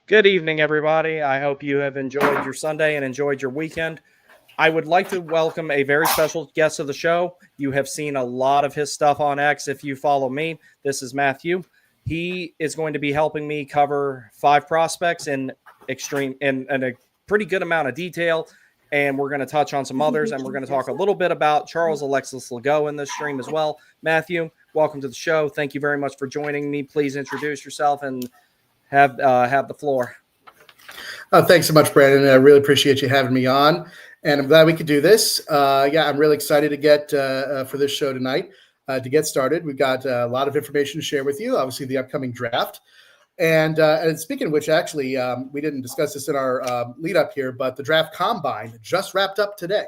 Good evening, everybody. I hope you have enjoyed your Sunday and enjoyed your weekend. I would like to welcome a very special guest of the show. You have seen a lot of his stuff on X if you follow me. This is Matthew. He is going to be helping me cover five prospects in a pretty good amount of detail. And we're going to touch on some others, and we're going to talk a little bit about Charles Alexis Legault in this stream as well. Matthew, welcome to the show. Thank you very much for joining me. Please introduce yourself and have the floor. Thanks so much, Brandon. I really appreciate you having me on, and I'm glad we could do this. I'm really excited to get for this show tonight. To get started, we've got a lot of information to share with you. Obviously, the upcoming draft, and speaking of which, actually, we didn't discuss this in our lead up here, but the draft combine just wrapped up today.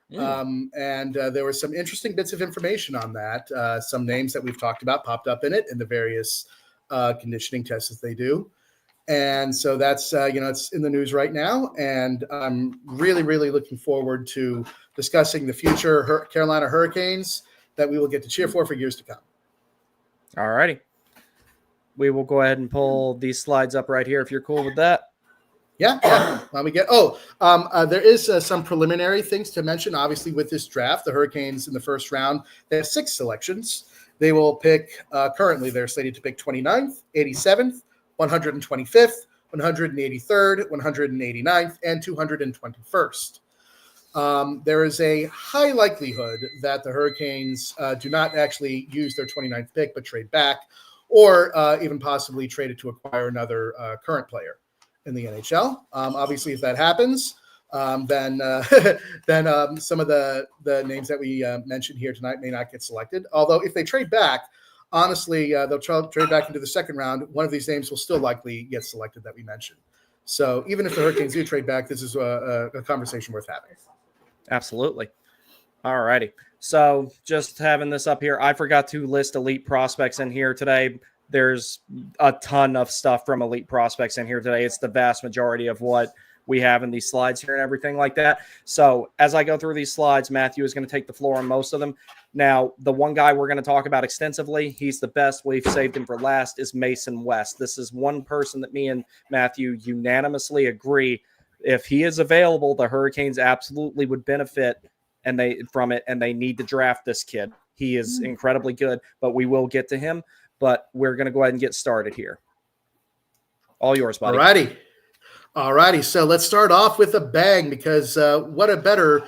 There were some interesting bits of information on that. Some names that we've talked about popped up in it, and the various conditioning tests that they do. And so that's, it's in the news right now. And I'm really, really looking forward to discussing the future Carolina Hurricanes that we will get to cheer for years to come. All righty. We will go ahead and pull these slides up right here if you're cool with that. Yeah. Let me get. There is some preliminary things to mention. Obviously, with this draft, the Hurricanes in the first round, they have 6 selections. They will pick, currently they're slated to pick 29th, 87th, 125th, 183rd, 189th, and 221st. There is a high likelihood that the Hurricanes do not actually use their 29th pick, but trade back, or even possibly trade it to acquire another current player in the NHL. Obviously, if that happens, then some of the names that we mentioned here tonight may not get selected. Although if they trade back, honestly, they'll trade back into the second round. One of these names will still likely get selected that we mentioned. So even if the Hurricanes do trade back, this is a conversation worth having. Absolutely. All righty. So just having this up here, I forgot to list elite prospects in here today. There's a ton of stuff from elite prospects in here today. It's the vast majority of what we have in these slides here and everything like that. So as I go through these slides, Matthew is going to take the floor on most of them. Now, the one guy we're going to talk about extensively, he's the best, we've saved him for last, is Mason West. This is one person that me and Matthew unanimously agree, if he is available, the Hurricanes absolutely would benefit from it, and they need to draft this kid. He is incredibly good, but we will get to him. But we're going to go ahead and get started here. All yours, buddy. All righty. So let's start off with a bang, because what a better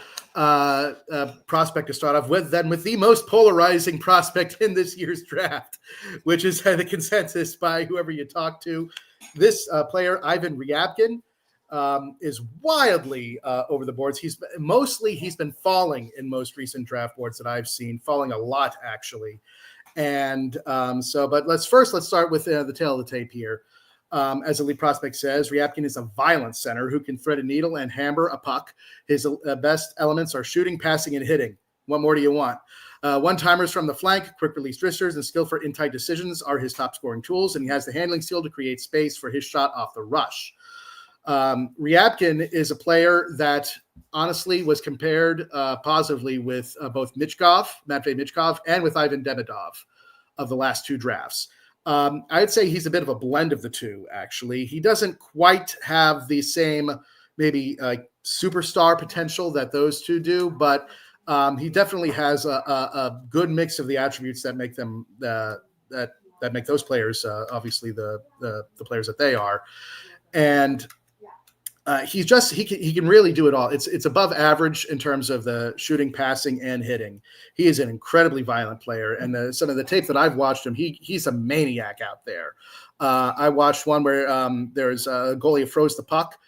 prospect to start off with than with the most polarizing prospect in this year's draft, which is the consensus by whoever you talk to. This player, Ivan Ryabkin, is wildly over the boards. He's been falling in most recent draft boards that I've seen, falling a lot actually. And but let's start with the tail of the tape here. As Elite Prospect says, Ryabkin is a violent center who can thread a needle and hammer a puck. His best elements are shooting, passing, and hitting. What more do you want? One-timers from the flank, quick-release dristers, and skill for in-tight decisions are his top-scoring tools, and he has the handling skill to create space for his shot off the rush. Ryabkin is a player that honestly was compared positively with both Matvei Michkov, and with Ivan Demidov of the last 2 drafts. I'd say he's a bit of a blend of the two, actually. He doesn't quite have the same maybe superstar potential that those two do, but he definitely has a good mix of the attributes that make them that make those players obviously the players that they are. And he can really do it all. It's above average in terms of the shooting, passing, and hitting. He is an incredibly violent player, and some of the tape that I've watched him, he's a maniac out there. I watched one where there's a goalie who froze the puck,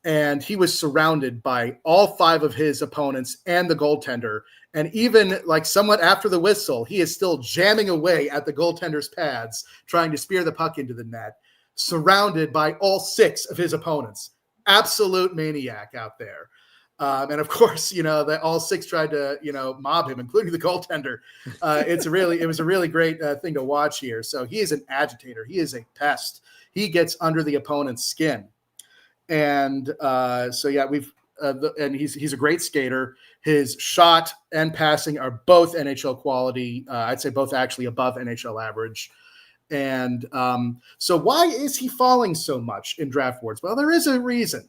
and he was surrounded by all 5 of his opponents and the goaltender. And even like somewhat after the whistle, he is still jamming away at the goaltender's pads, trying to spear the puck into the net, surrounded by all 6 of his opponents. Absolute maniac out there. And of course, all 6 tried to, mob him, including the goaltender. It was a really great thing to watch here. So he is an agitator. He is a pest. He gets under the opponent's skin. And he's a great skater. His shot and passing are both NHL quality. I'd say both actually above NHL average. And so why is he falling so much in draft boards? Well, there is a reason.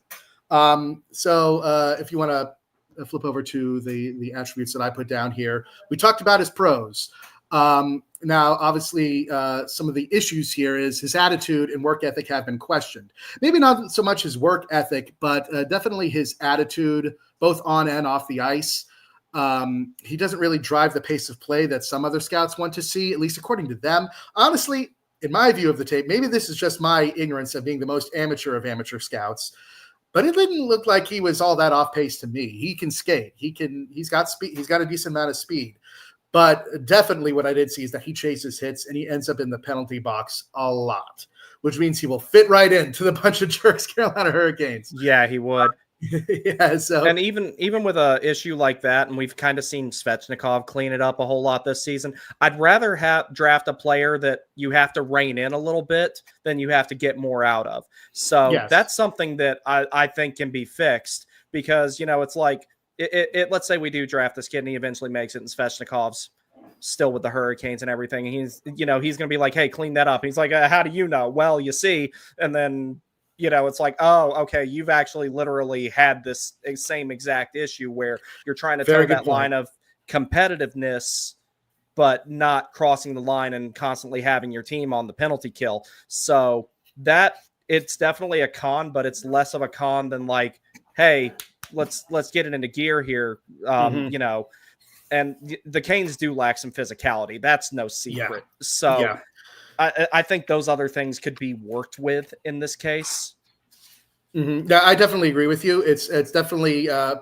So if you want to flip over to the attributes that I put down here, we talked about his pros. Now, obviously, some of the issues here is his attitude and work ethic have been questioned. Maybe not so much his work ethic, but definitely his attitude, both on and off the ice. He doesn't really drive the pace of play that some other scouts want to see, at least according to them. Honestly, in my view of the tape, maybe this is just my ignorance of being the most amateur of amateur scouts, but it didn't look like he was all that off pace to me. He can skate. He's got speed. He's got a decent amount of speed. But definitely what I did see is that he chases hits and he ends up in the penalty box a lot, which means he will fit right into the bunch of jerks Carolina Hurricanes. Yeah, he would. Yeah, so and even with a issue like that, and we've kind of seen Svechnikov clean it up a whole lot this season, I'd rather draft a player that you have to rein in a little bit than you have to get more out of. So yes. That's something that I think can be fixed, because, you know, it's like, let's say we do draft this kid and he eventually makes it, and Svechnikov's still with the Hurricanes and everything. And he's going to be like, hey, clean that up. And he's like, how do you know? Well, you see. And then, you know, it's like, oh, okay, you've actually literally had this same exact issue where you're trying to toe that line of competitiveness, but not crossing the line and constantly having your team on the penalty kill. So that it's definitely a con, but it's less of a con than like, hey, let's get it into gear here. You know, and the Canes do lack some physicality. That's no secret. Yeah. So yeah. I think those other things could be worked with in this case. Mm-hmm. Yeah, I definitely agree with you. It's definitely a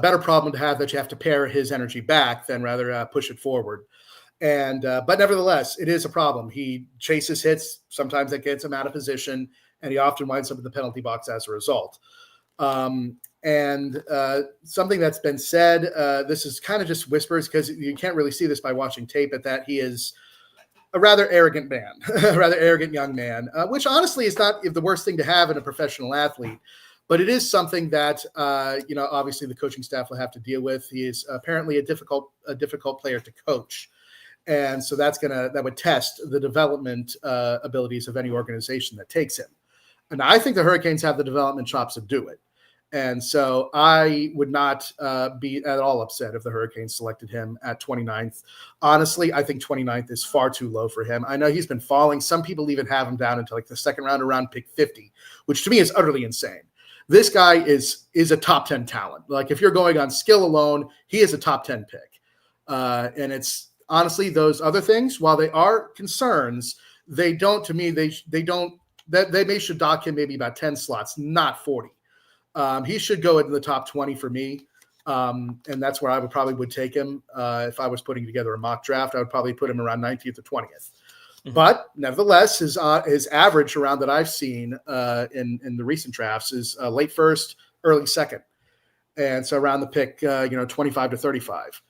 better problem to have, that you have to pare his energy back than rather push it forward. And but nevertheless, it is a problem. He chases hits. Sometimes that gets him out of position, and he often winds up in the penalty box as a result. And something that's been said, this is kind of just whispers because you can't really see this by watching tape, but that he is a rather arrogant man, a rather arrogant young man, which honestly is not the worst thing to have in a professional athlete, but it is something that, you know, obviously the coaching staff will have to deal with. He is apparently a difficult player to coach. And so that would test the development abilities of any organization that takes him. And I think the Hurricanes have the development chops to do it. And so I would not be at all upset if the Hurricanes selected him at 29th. Honestly, I think 29th is far too low for him. I know he's been falling. Some people even have him down into like the second round, around pick 50, which to me is utterly insane. This guy is a top 10 talent. Like if you're going on skill alone, he is a top 10 pick. And it's honestly those other things, while they are concerns, they don't, to me, they should dock him maybe about 10 slots, not 40. He should go into the top 20 for me. And that's where I would take him. If I was putting together a mock draft, I would probably put him around 19th or 20th. Mm-hmm. But nevertheless, his average around that I've seen in the recent drafts is late first, early second. And so around the pick, 25 to 35.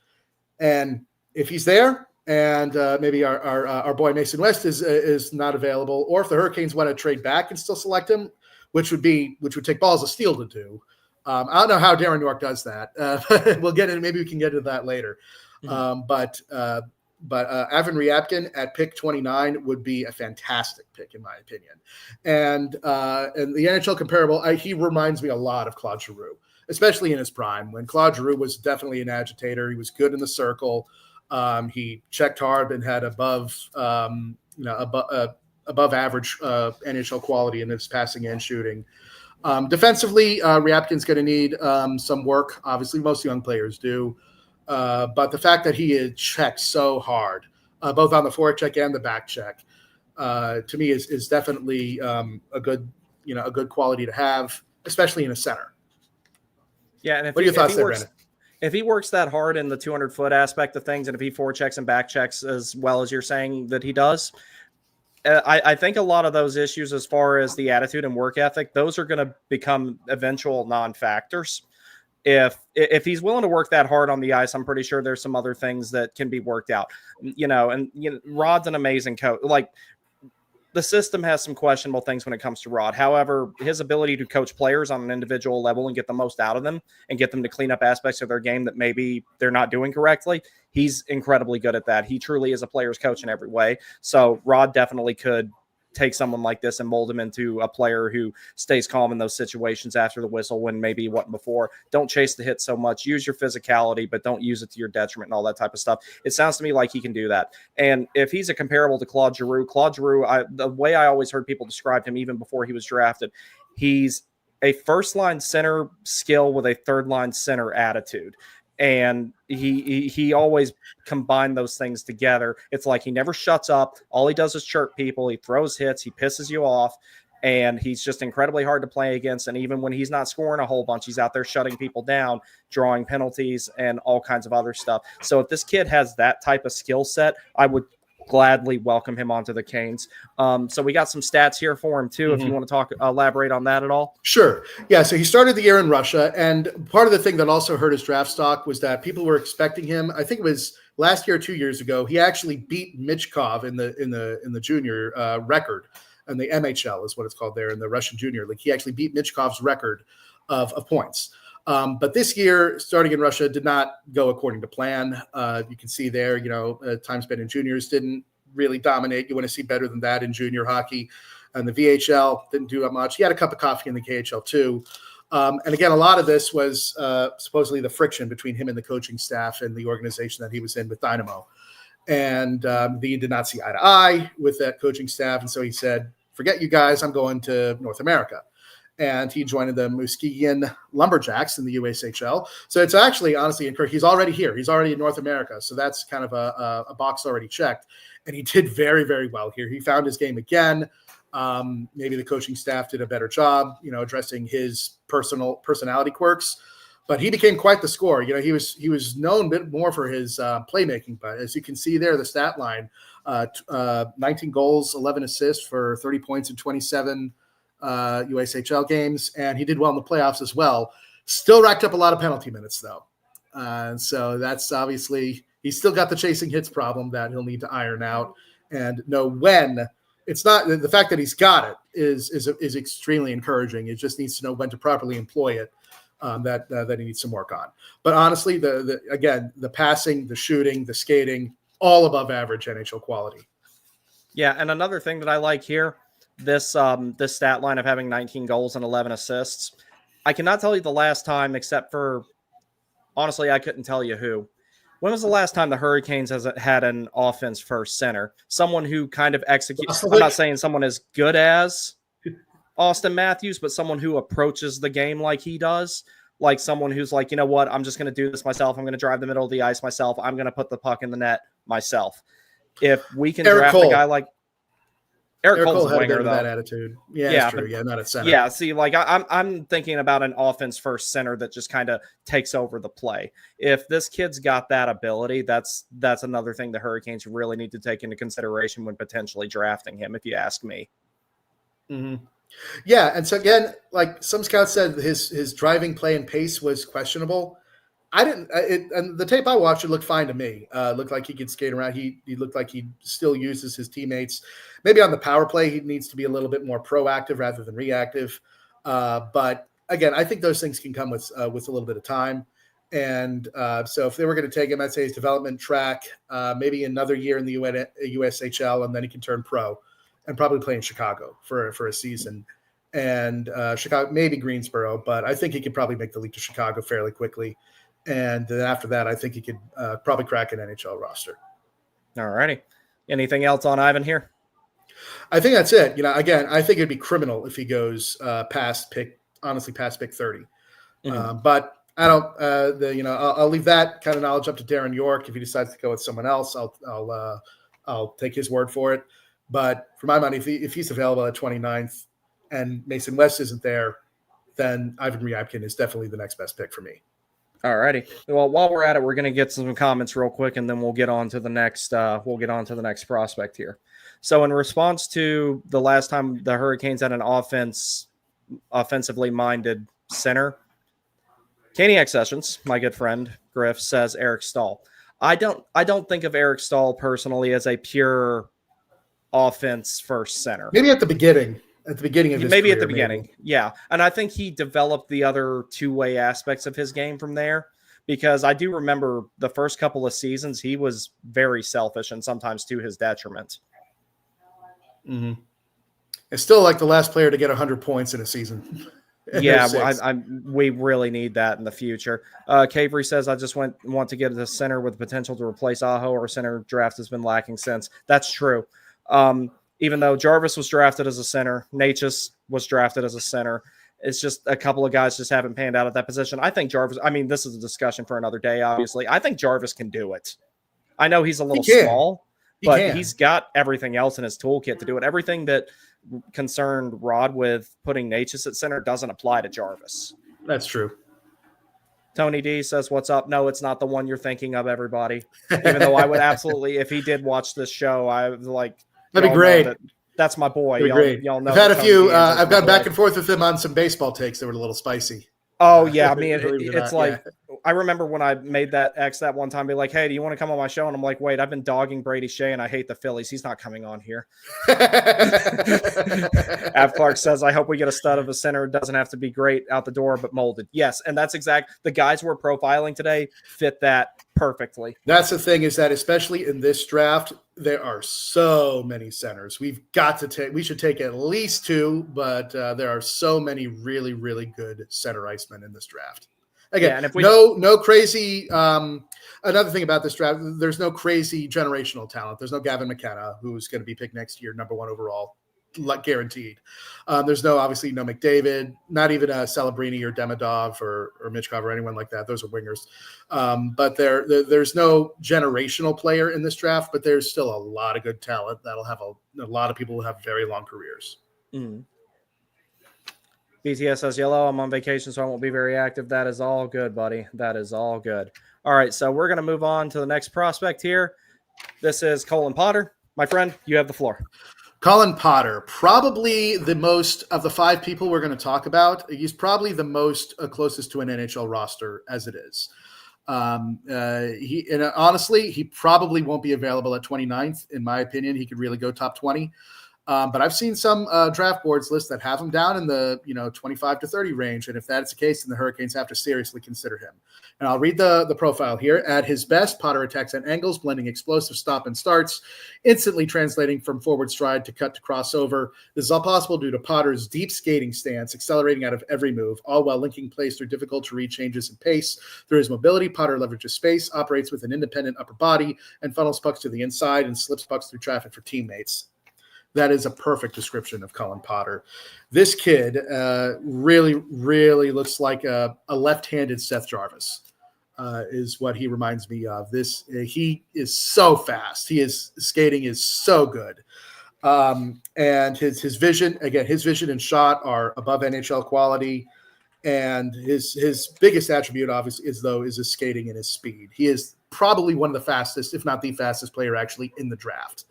And if he's there, and maybe our boy Mason West is not available, or if the Hurricanes want to trade back and still select him, which would take balls of steel to do. I don't know how Darren York does that. We'll get into, maybe we can get into that later. Mm-hmm. But Ivan Ryabkin at pick 29 would be a fantastic pick in my opinion. And the NHL comparable, he reminds me a lot of Claude Giroux, especially in his prime, when Claude Giroux was definitely an agitator. He was good in the circle. He checked hard and had above average NHL quality in his passing and shooting. Defensively, Ryabkin's going to need some work. Obviously, most young players do. But the fact that he checks so hard, both on the forecheck and the back check, to me is definitely a good quality to have, especially in a center. Yeah, and if what are your thoughts there, Brandon? If he works that hard in the 200-foot aspect of things, and if he forechecks and back checks as well as you're saying that he does, I think a lot of those issues as far as the attitude and work ethic, those are going to become eventual non-factors. If he's willing to work that hard on the ice, I'm pretty sure there's some other things that can be worked out. And Rod's an amazing coach. Like, the system has some questionable things when it comes to Rod. However, his ability to coach players on an individual level and get the most out of them and get them to clean up aspects of their game that maybe they're not doing correctly, he's incredibly good at that. He truly is a player's coach in every way. So Rod definitely could take someone like this and mold him into a player who stays calm in those situations after the whistle when maybe he wasn't before. Don't chase the hit so much. Use your physicality, but don't use it to your detriment and all that type of stuff. It sounds to me like he can do that. And if he's a comparable to Claude Giroux, the way I always heard people describe him even before he was drafted, he's a first-line center skill with a third-line center attitude. And he always combined those things together. It's like he never shuts up. All he does is chirp people. He throws hits. He pisses you off. And he's just incredibly hard to play against. And even when he's not scoring a whole bunch, he's out there shutting people down, drawing penalties, and all kinds of other stuff. So if this kid has that type of skill set, I would gladly welcome him onto the Canes. So we got some stats here for him too. If you want to elaborate on that at all. Sure. Yeah. So he started the year in Russia, and part of the thing that also hurt his draft stock was that people were expecting him. I think it was last year, 2 years ago, he actually beat Michkov in the junior record, and the MHL is what it's called there in the Russian junior league. He actually beat Michkov's record of points. But this year, starting in Russia, did not go according to plan. You can see there, time spent in juniors didn't really dominate. You want to see better than that in junior hockey. And the VHL didn't do that much. He had a cup of coffee in the KHL too. And again, a lot of this was supposedly the friction between him and the coaching staff and the organization that he was in with Dynamo. And he did not see eye to eye with that coaching staff. And so he said, forget you guys, I'm going to North America. And he joined the Muskegon Lumberjacks in the USHL. So it's actually, honestly, he's already here. He's already in North America. So that's kind of a box already checked. And he did very, very well here. He found his game again. Maybe the coaching staff did a better job, addressing his personality quirks. But he became quite the scorer. He was known a bit more for his playmaking. But as you can see there, the stat line, 19 goals, 11 assists for 30 points in 27 USHL games, and he did well in the playoffs as well. Still racked up a lot of penalty minutes though, so that's obviously he's still got the chasing hits problem that he'll need to iron out and know when. It's not the fact that he's got it is extremely encouraging. It just needs to know when to properly employ it. That he needs some work on. But honestly, the passing, the shooting, the skating, all above average NHL quality. Yeah, and another thing that I like here. This stat line of having 19 goals and 11 assists. I cannot tell you the last time, except for, honestly, I couldn't tell you who. When was the last time the Hurricanes had an offense first center? Someone who kind of executes. I'm not saying someone as good as Austin Matthews, but someone who approaches the game like he does. Like someone who's like, you know what, I'm just going to do this myself. I'm going to drive the middle of the ice myself. I'm going to put the puck in the net myself. If we can draft a guy like Eric Cole's a winger, though. That attitude. Yeah, that's true. Yeah, not a center. Yeah, see, like I'm thinking about an offense first center that just kind of takes over the play. If this kid's got that ability, that's another thing the Hurricanes really need to take into consideration when potentially drafting him, if you ask me. Mm-hmm. Yeah, and so again, like some scouts said, his driving play and pace was questionable. I didn't. And the tape I watched, it looked fine to me. Looked like he could skate around. He looked like he still uses his teammates. Maybe on the power play, he needs to be a little bit more proactive rather than reactive. But again, I think those things can come with a little bit of time. And so if they were going to take him, I'd say his development track, maybe another year in the USHL, and then he can turn pro and probably play in Chicago for a season. And Chicago, maybe Greensboro, but I think he could probably make the leap to Chicago fairly quickly. And then after that, I think he could probably crack an NHL roster. All righty. Anything else on Ivan here? I think that's it. Again, I think it'd be criminal if he goes past pick 30. Mm-hmm. But I don't. I'll leave that kind of knowledge up to Darren York. If he decides to go with someone else, I'll take his word for it. But for my money, if he's available at 29th and Mason West isn't there, then Ivan Ryabkin is definitely the next best pick for me. All righty. Well, while we're at it, we're going to get some comments real quick, and then we'll get on to the next. We'll get on to the next prospect here. So, in response to the last time the Hurricanes had an offensively minded center, Caniac Sessions, my good friend Griff, says Eric Stahl. I don't think of Eric Stahl personally as a pure offense first center. Maybe at the beginning of his maybe career, at the beginning. Yeah. And I think he developed the other two-way aspects of his game from there, because I do remember the first couple of seasons, he was very selfish and sometimes to his detriment. Mm-hmm. It's still like the last player to get 100 points in a season. Yeah, we really need that in the future. Cavery says, I just want to get a center with the potential to replace Aho. Our center draft has been lacking since. That's true. Even though Jarvis was drafted as a center, Necas was drafted as a center, it's just a couple of guys just haven't panned out at that position. I think Jarvis, I mean, this is a discussion for another day, obviously. I think Jarvis can do it. I know he's a little small, but he's got everything else in his toolkit to do it. Everything that concerned Rod with putting Necas at center doesn't apply to Jarvis. That's true. Tony D says, what's up? No, it's not the one you're thinking of, everybody. Even though I would absolutely, if he did watch this show, I was like, that'd be great. That's my boy. Y'all know. I've had a few. I've gone back and forth with him on some baseball takes that were a little spicy. Oh yeah, I mean, it's like I remember when I made that X that one time, be like, "Hey, do you want to come on my show?" And I'm like, "Wait, I've been dogging Brady Shea, and I hate the Phillies. He's not coming on here." Av Clark says, "I hope we get a stud of a center. It doesn't have to be great out the door, but molded." Yes, and that's the guys we're profiling today fit that perfectly. That's the thing, is that especially in this draft, there are so many centers. We should take at least two, but there are so many really, really good center icemen in this draft. Again, no crazy. Another thing about this draft, there's no crazy generational talent. There's no Gavin McKenna, who's going to be picked next year, number 1 overall, guaranteed. There's obviously no McDavid, not even Celebrini or Demidov or Michkov or anyone like that. Those are wingers. But there's no generational player in this draft, but there's still a lot of good talent that'll have a lot of people who have very long careers. Mm. BTS says, yellow, I'm on vacation, so I won't be very active. That is all good, buddy. That is all good. All right, so we're going to move on to the next prospect here. This is Colin Potter. My friend, you have the floor. Colin Potter, probably the most of the 5 people we're going to talk about. He's probably the most closest to an NHL roster as it is. Honestly, he probably won't be available at 29th. In my opinion, he could really go top 20. But I've seen some draft boards lists that have him down in the 25 to 30 range. And if that's the case, then the Hurricanes have to seriously consider him. And I'll read the profile here. At his best, Potter attacks at angles, blending explosive stop and starts, instantly translating from forward stride to cut to crossover. This is all possible due to Potter's deep skating stance, accelerating out of every move, all while linking plays through difficult to read changes in pace. Through his mobility, Potter leverages space, operates with an independent upper body, and funnels pucks to the inside and slips pucks through traffic for teammates. That is a perfect description of Colin Potter. This kid really, really looks like a left-handed Seth Jarvis, is what he reminds me of. He is so fast. His skating is so good. And his vision and shot are above NHL quality. And his biggest attribute, obviously, is his skating and his speed. He is probably one of the fastest, if not the fastest player actually in the draft.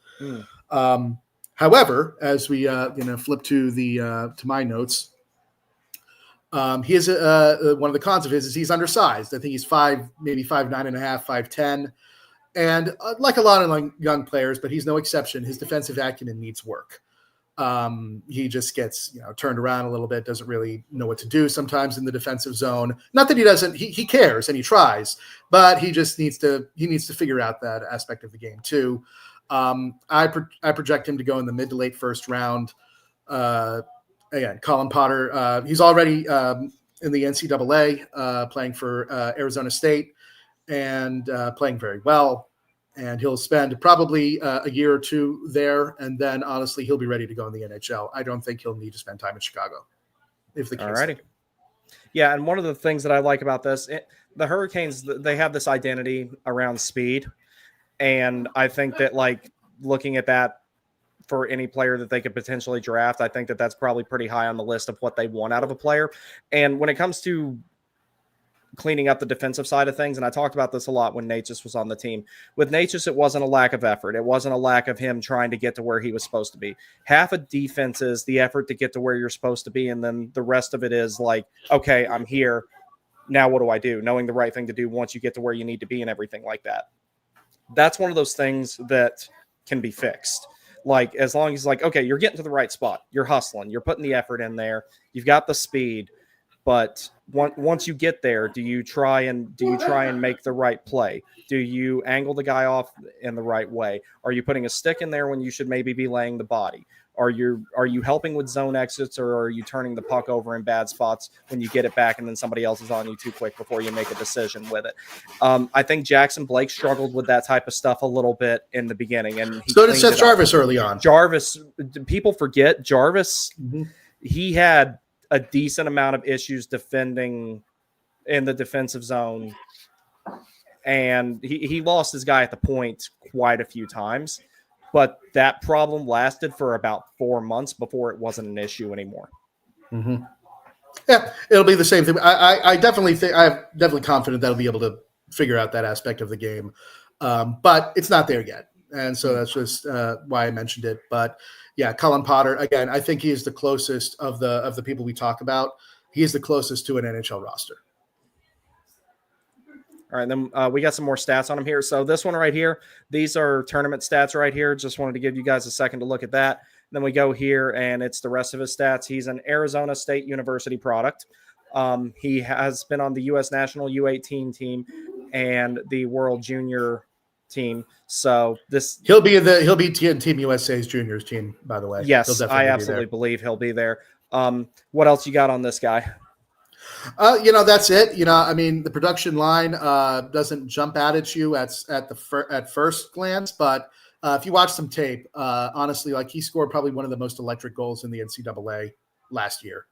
However, as we flip to my notes, he is one of the cons of his is he's undersized. I think he's 5'9.5", 5'10", and like a lot of young players, but he's no exception. His defensive acumen needs work. He just gets turned around a little bit, doesn't really know what to do sometimes in the defensive zone. Not that he doesn't, he cares and he tries, but he just needs to figure out that aspect of the game too. I project him to go in the mid to late first round. Again, Colin Potter, he's already in the NCAA, playing for Arizona State and playing very well. And he'll spend probably a year or two there, and then honestly, he'll be ready to go in the NHL. I don't think he'll need to spend time in Chicago. If the case. Alrighty. Yeah, and one of the things that I like about this, the Hurricanes, they have this identity around speed. And I think that, looking at that for any player that they could potentially draft, I think that that's probably pretty high on the list of what they want out of a player. And when it comes to cleaning up the defensive side of things, and I talked about this a lot when Necas was on the team. With Necas, it wasn't a lack of effort. It wasn't a lack of him trying to get to where he was supposed to be. Half of defense is the effort to get to where you're supposed to be, and then the rest of it is okay, I'm here. Now what do I do? Knowing the right thing to do once you get to where you need to be and everything like that. That's one of those things that can be fixed. Like, as long as like, okay, you're getting to the right spot, you're hustling, you're putting the effort in there, you've got the speed, but once you get there, do you try and make the right play? Do you angle the guy off in the right way? Are you putting a stick in there when you should maybe be laying the body? Are you helping with zone exits, or are you turning the puck over in bad spots when you get it back and then somebody else is on you too quick before you make a decision with it? I think Jackson Blake struggled with that type of stuff a little bit in the beginning, and so did Seth Jarvis early on. Jarvis, people forget Jarvis. He had a decent amount of issues defending in the defensive zone, and he lost his guy at the point quite a few times. But that problem lasted for about 4 months before it wasn't an issue anymore. Yeah, it'll be the same thing. I definitely think I'm definitely confident that I'll be able to figure out that aspect of the game, but it's not there yet, and so that's just why I mentioned it. But yeah, Cullen Potter again. I think he is the closest of the people we talk about. He is the closest to an NHL roster. All right, then we got some more stats on him here. So this one right here, these are tournament stats right here. Just wanted to give you guys a second to look at that. Then we go here, and it's the rest of his stats. He's an Arizona State University product. He has been on the U.S. National U18 team and the World Junior team. So this he'll be Team USA's juniors team, by the way. Yes, I absolutely believe he'll be there. What else you got on this guy? That's it. I mean, the production line doesn't jump out at you at first glance, but if you watch some tape, honestly, like he scored probably one of the most electric goals in the NCAA last year,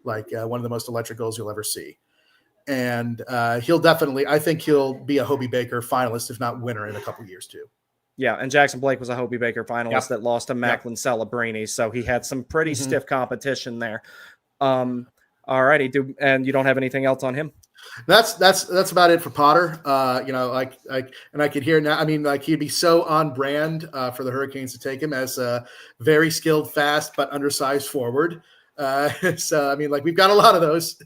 like one of the most electric goals you'll ever see. And he'll definitely, I think he'll be a Hobey Baker finalist, if not winner, in a couple of years too. Yeah, and Jackson Blake was a Hobey Baker finalist that lost to Macklin Celebrini, so he had some pretty stiff competition there. All righty, and you don't have anything else on him? That's about it for Potter. And I could hear now. I mean, like he'd be so on brand for the Hurricanes to take him as a very skilled, fast but undersized forward. So I mean, like we've got a lot of those,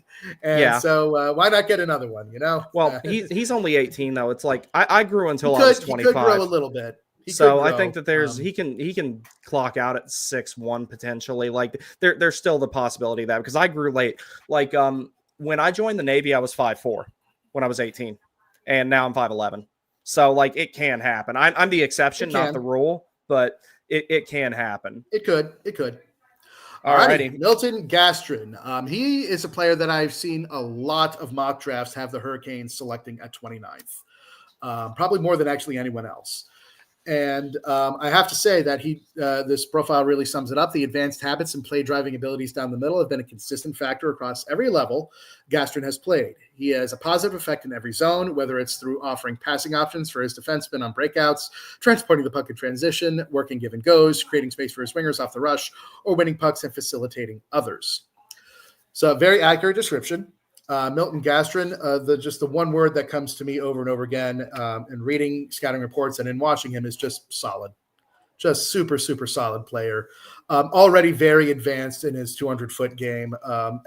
and so why not get another one? Well, he's only 18 though. It's like I grew until I was 25. He could grow a little bit. So I think that there's he can clock out at 6'1" potentially. Like there's still the possibility of that because I grew late. Like when I joined the Navy, I was 5'4" when I was 18, and now I'm 5'11". So like it can happen. I'm the exception, not the rule, but it can happen. It could. All righty, Milton Gastrin. He is a player that I've seen a lot of mock drafts have the Hurricanes selecting at 29th, probably more than actually anyone else. And I have to say that this profile really sums it up. The advanced habits and play driving abilities down the middle have been a consistent factor across every level Gastrin has played. He has a positive effect in every zone, whether it's through offering passing options for his defensemen on breakouts, transporting the puck in transition, working give and goes, creating space for his wingers off the rush, or winning pucks and facilitating others. So a very accurate description. Milton Gastrin, the one word that comes to me over and over again in reading scouting reports and in watching him is just solid. Just super, super solid player. Already very advanced in his 200-foot game,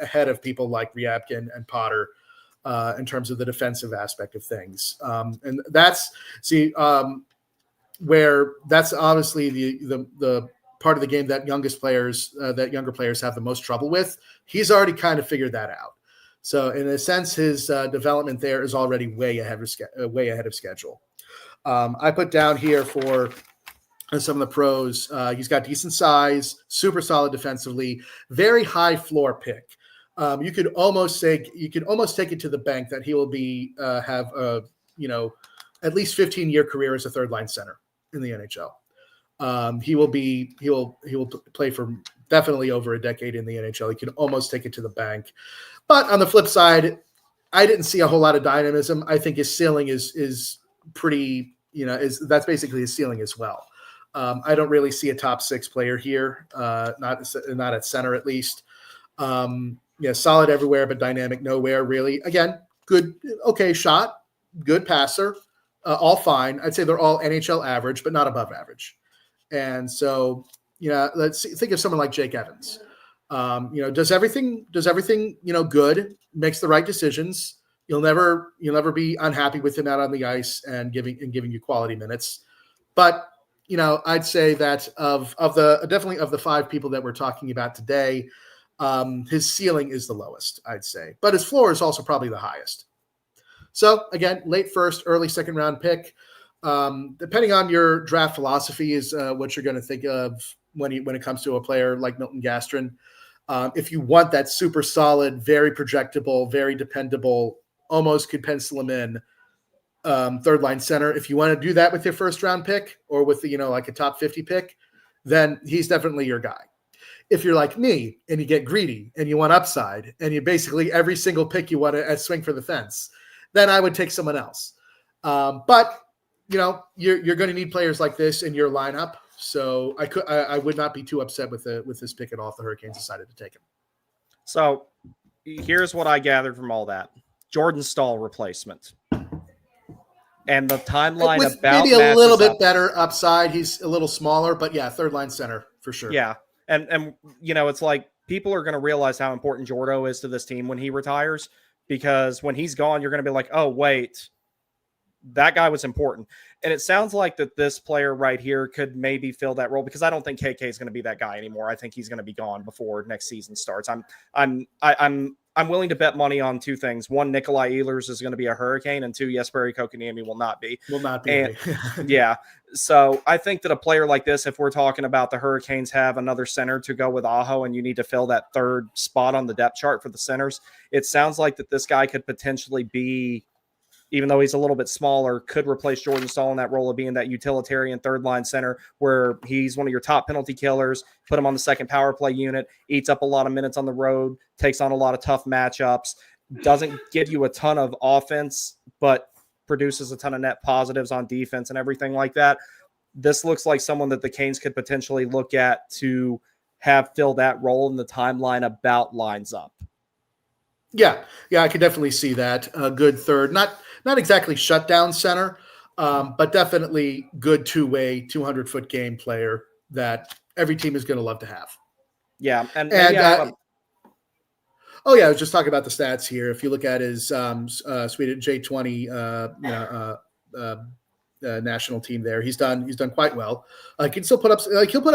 ahead of people like Ryabkin and Potter in terms of the defensive aspect of things. And that's where that's obviously the part of the game that younger players have the most trouble with. He's already kind of figured that out. So in a sense, his development there is already way ahead of schedule. I put down here for some of the pros. He's got decent size, super solid defensively, very high floor pick. You could almost take it to the bank that he will be have a at least 15-year career as a third line center in the NHL. He will play for definitely over a decade in the NHL. He can almost take it to the bank. But on the flip side, I didn't see a whole lot of dynamism. I think his ceiling is pretty, that's basically his ceiling as well. I don't really see a top six player here, not at center at least. Solid everywhere, but dynamic nowhere really. Again, good, okay shot, good passer, all fine. I'd say they're all NHL average, but not above average. And so, let's think of someone like Jake Evans. Does everything, good, makes the right decisions. You'll never be unhappy with him out on the ice and giving you quality minutes. But, I'd say that of the 5 people that we're talking about today, his ceiling is the lowest, I'd say, but his floor is also probably the highest. So again, late first, early second round pick. Depending on your draft philosophy is what you're going to think of when it comes to a player like Milton Gastrin. If you want that super solid, very projectable, very dependable, almost could pencil him in third line center. If you want to do that with your first round pick or with like a top 50 pick, then he's definitely your guy. If you're like me and you get greedy and you want upside and you basically every single pick you want to swing for the fence, then I would take someone else. But you're going to need players like this in your lineup. So I would not be too upset with this pick at all if the Hurricanes decided to take him. So here's what I gathered from all that: Jordan Staal replacement, and the timeline with about maybe a little bit better upside. He's a little smaller, but yeah, third line center for sure. Yeah, and it's like people are going to realize how important Jordo is to this team when he retires, because when he's gone, you're going to be like, oh wait, that guy was important. And it sounds like that this player right here could maybe fill that role, because I don't think KK is going to be that guy anymore. I think he's going to be gone before next season starts. I'm willing to bet money on 2 things. 1, Nikolai Ehlers is going to be a Hurricane, and 2, Jesperi Kotkaniemi will not be. And, yeah. So I think that a player like this, if we're talking about the Hurricanes have another center to go with Aho and you need to fill that third spot on the depth chart for the centers, it sounds like that this guy could potentially be, even though he's a little bit smaller, could replace Jordan Staal in that role of being that utilitarian third line center where he's one of your top penalty killers, put him on the second power play unit, eats up a lot of minutes on the road, takes on a lot of tough matchups, doesn't give you a ton of offense, but produces a ton of net positives on defense and everything like that. This looks like someone that the Canes could potentially look at to have fill that role in the timeline about lines up. Yeah, I could definitely see that. A good third, not exactly shutdown center, but definitely good two-way, 200-foot game player that every team is going to love to have. Yeah, and I was just talking about the stats here. If you look at his Sweden J20 national team there, he's done quite well. He can still put up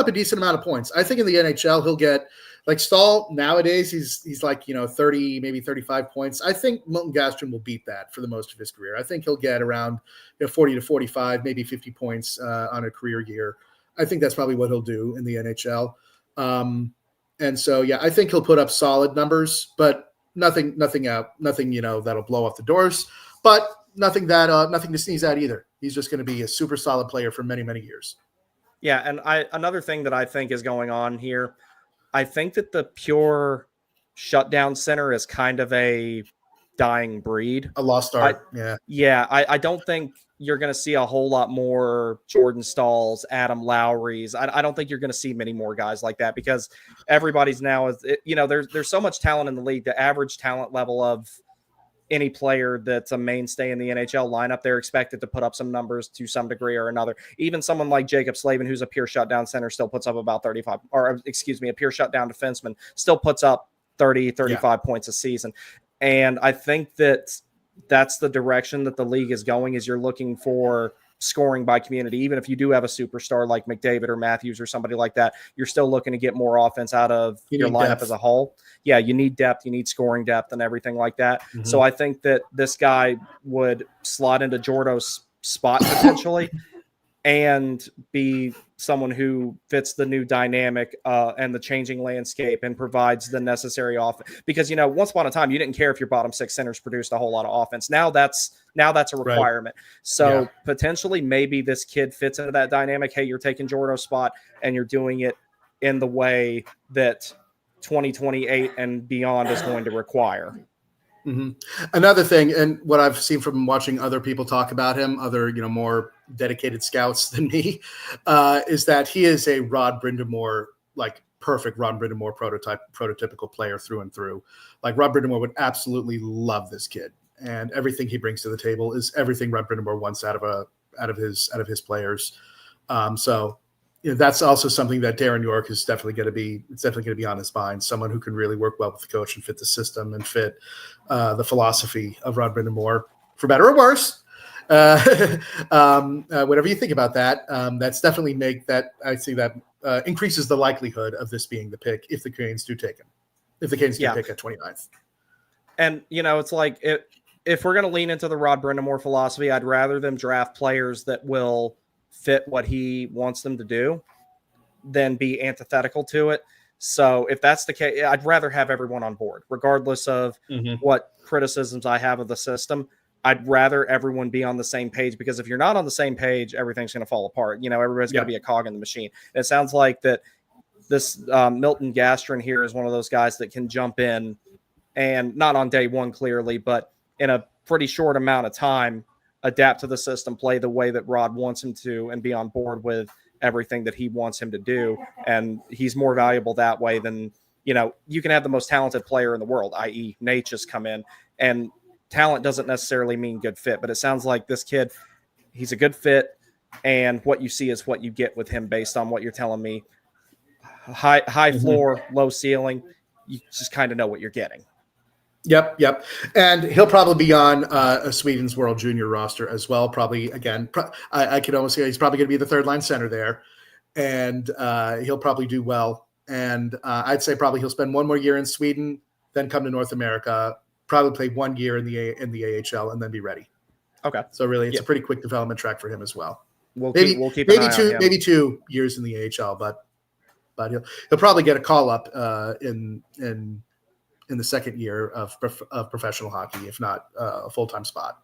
a decent amount of points. I think in the NHL he'll get, like Staal nowadays, he's like 30, maybe 35 points. I think Milton Gastrin will beat that for the most of his career. I think he'll get around 40 to 45, maybe 50 points on a career year. I think that's probably what he'll do in the NHL. And so I think he'll put up solid numbers, but nothing that'll blow off the doors, but nothing to sneeze at either. He's just going to be a super solid player for many, many years. Yeah, and another thing that I think is going on here, I think that the pure shutdown center is kind of a dying breed. A lost art. I don't think you're going to see a whole lot more Jordan Stahls, Adam Lowry's. I don't think you're going to see many more guys like that, because everybody's now there's so much talent in the league. The average talent level of any player that's a mainstay in the NHL lineup, they're expected to put up some numbers to some degree or another. Even someone like Jacob Slavin, who's a pure shutdown center, still puts up about 35, a pure shutdown defenseman, still puts up 35 points a season. And I think that that's the direction that the league is going, is you're looking for scoring by community. Even if you do have a superstar like McDavid or Matthews or somebody like that, you're still looking to get more offense out of your lineup depth as a whole. Yeah, you need depth, you need scoring depth and everything like that. Mm-hmm. So I think that this guy would slot into Jordo's spot potentially and be someone who fits the new dynamic and the changing landscape and provides the necessary offense. Because, once upon a time, you didn't care if your bottom 6 centers produced a whole lot of offense. Now that's a requirement. Right. So potentially maybe this kid fits into that dynamic. Hey, you're taking Jordo's spot and you're doing it in the way that 2028 and beyond is going to require. Mm-hmm. Another thing, and what I've seen from watching other people talk about him, other more dedicated scouts than me, is that he is a Rod Brind'Amour, like perfect Rod Brind'Amour prototypical player through and through. Like Rod Brind'Amour would absolutely love this kid, and everything he brings to the table is everything Rod Brind'Amour wants out of his players. So that's also something that Darren Yorke is definitely going to be on his mind. Someone who can really work well with the coach and fit the system and fit the philosophy of Rod Brind'Amour, for better or worse. Whatever you think about that, that's definitely increases the likelihood of this being the pick if the Canes do take him. If the Canes do pick at 29th. And, it's like if we're going to lean into the Rod Brindamore philosophy, I'd rather them draft players that will fit what he wants them to do than be antithetical to it. So if that's the case, I'd rather have everyone on board, regardless of what criticisms I have of the system. I'd rather everyone be on the same page, because if you're not on the same page, everything's going to fall apart. Everybody's got to be a cog in the machine. And it sounds like that this Milton Gastrin here is one of those guys that can jump in, and not on day one clearly, but in a pretty short amount of time, adapt to the system, play the way that Rod wants him to, and be on board with everything that he wants him to do. And he's more valuable that way than, you can have the most talented player in the world, i.e. Nate, just come in, and talent doesn't necessarily mean good fit, but it sounds like this kid, he's a good fit, and what you see is what you get with him based on what you're telling me. High floor, low ceiling. You just kind of know what you're getting. Yep. And he'll probably be on a Sweden's World Junior roster as well. Probably, again, I could almost say he's probably going to be the third line center there, and he'll probably do well. And I'd say probably he'll spend one more year in Sweden, then come to North America, probably play 1 year in the AHL, and then be ready. Okay. So really, it's a pretty quick development track for him as well. We'll keep maybe 2 years in the AHL, but he'll probably get a call up in the second year of professional hockey, if not a full-time spot.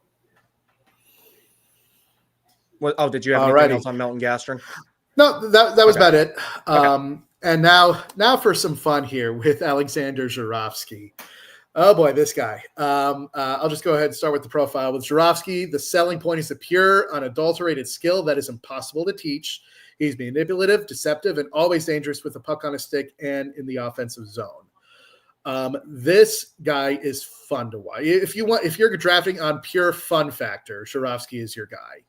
Did you have anything else on Milton Gastrin? No, that was about it. And now for some fun here with Alexander Zhuravsky. Oh boy, this guy. I'll just go ahead and start with the profile. With Zhuravsky, the selling point is a pure, unadulterated skill that is impossible to teach. He's manipulative, deceptive, and always dangerous with the puck on his stick and in the offensive zone. This guy is fun to watch. If you're drafting on pure fun factor, Zhuravsky is your guy.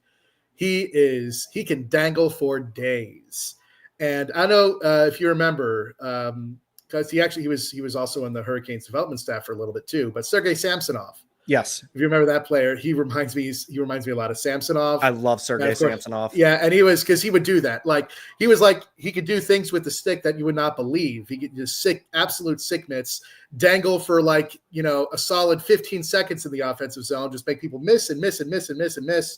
He can dangle for days. And I know if you remember, because he was also in the Hurricanes development staff for a little bit too. But Sergei Samsonov, yes, if you remember that player, he reminds me a lot of Samsonov. I love Sergei Samsonov. Yeah, and he would do that. He could do things with the stick that you would not believe. He could just absolute sick mitts, dangle for a solid 15 seconds in the offensive zone, just make people miss and miss and miss and miss and miss,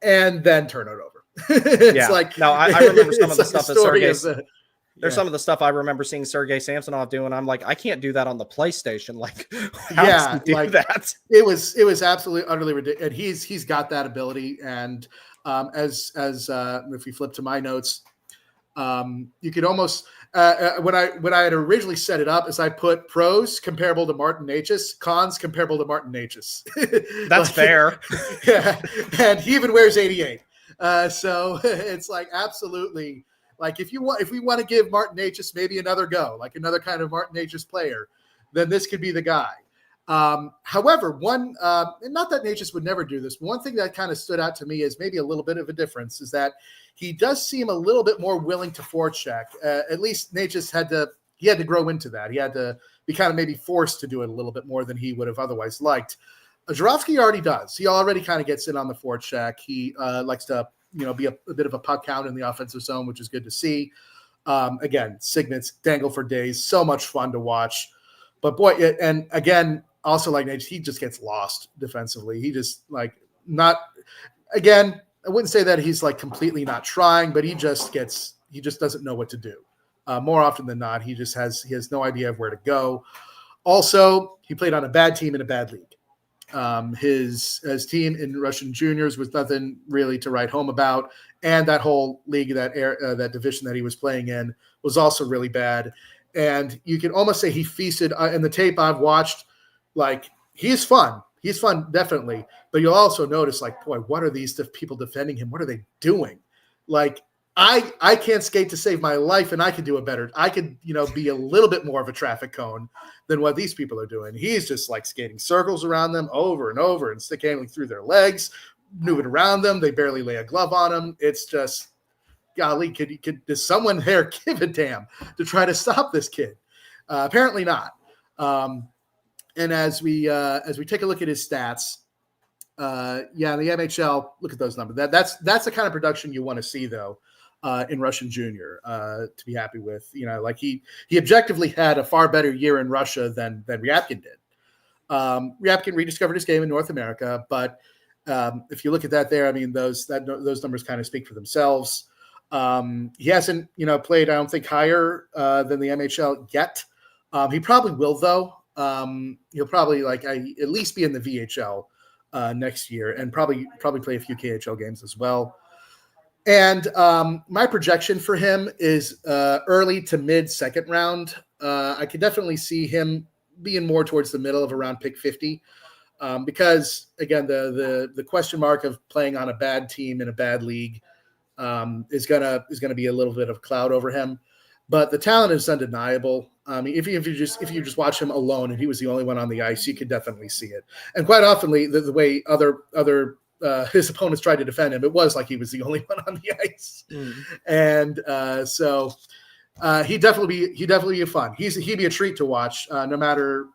and then turn it over. I remember some of the stuff that Sergei. There's some of the stuff I remember seeing Sergei Samsonov do, and I'm like, I can't do that on the PlayStation. How does he do that? It was absolutely utterly ridiculous. And he's got that ability. And as if we flip to my notes, you could almost when I had originally set it up, is I put pros comparable to Martin Necas, cons comparable to Martin Necas. That's fair. Yeah, and he even wears 88. So it's absolutely. If we want to give Martin Necas maybe another go, another kind of Martin Necas player, then this could be the guy. However, not that Necas would never do this, but one thing that kind of stood out to me is maybe a little bit of a difference is that he does seem a little bit more willing to forecheck. At least Necas had to grow into that. He had to be kind of maybe forced to do it a little bit more than he would have otherwise liked. Zhuravsky already does. He already kind of gets in on the forecheck. He likes to be a bit of a puck hound in the offensive zone, which is good to see. Again, Signets dangle for days. So much fun to watch. But boy, and again, also like Nate, he just gets lost defensively. He just again, I wouldn't say that he's completely not trying, but he just doesn't know what to do. More often than not, he has no idea of where to go. Also, he played on a bad team in a bad league. His team in Russian juniors was nothing really to write home about, and that whole league, that division that he was playing in, was also really bad. And you can almost say he feasted in the tape I've watched. He's fun, definitely. But you'll also notice, boy, what are these people defending him? What are they doing? I can't skate to save my life, and I could do it better. I could, be a little bit more of a traffic cone than what these people are doing. He's just skating circles around them over and over and stick handling through their legs, moving around them. They barely lay a glove on him. It's just, golly, does someone there give a damn to try to stop this kid? Apparently not. And as we take a look at his stats, Yeah, the NHL. Look at those numbers. That's the kind of production you want to see, though, in Russian Junior. To be happy with, like he objectively had a far better year in Russia than Ryabkin did. Ryabkin rediscovered his game in North America, but if you look at that there, I mean, those numbers kind of speak for themselves. He hasn't, played, I don't think, higher than the NHL yet. He probably will, though. He'll probably at least be in the VHL next year, and probably play a few KHL games as well. And my projection for him is early to mid second round. I could definitely see him being more towards the middle of around pick 50, because again, the question mark of playing on a bad team in a bad league is gonna be a little bit of cloud over him. But the talent is undeniable. If you just watch him alone and he was the only one on the ice, you could definitely see it. And quite often, the way other his opponents tried to defend him, it was like he was the only one on the ice. And so he'd definitely be fun. He'd be a treat to watch. No matter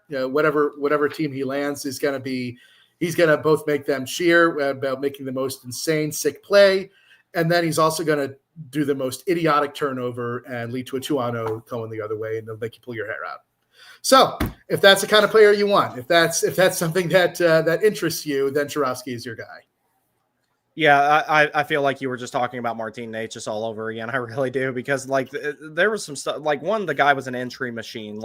whatever team he lands is going to be. He's going to both make them cheer about making the most insane, sick play, and then he's also going to do the most idiotic turnover and lead to a 2-on-0 going the other way, and they'll make you pull your hair out. So, if that's the kind of player you want, if that's something that interests you, then Chirovsky is your guy. Yeah, I feel like you were just talking about Martin Necas all over again. I really do, because there was some stuff. The guy was an entry machine.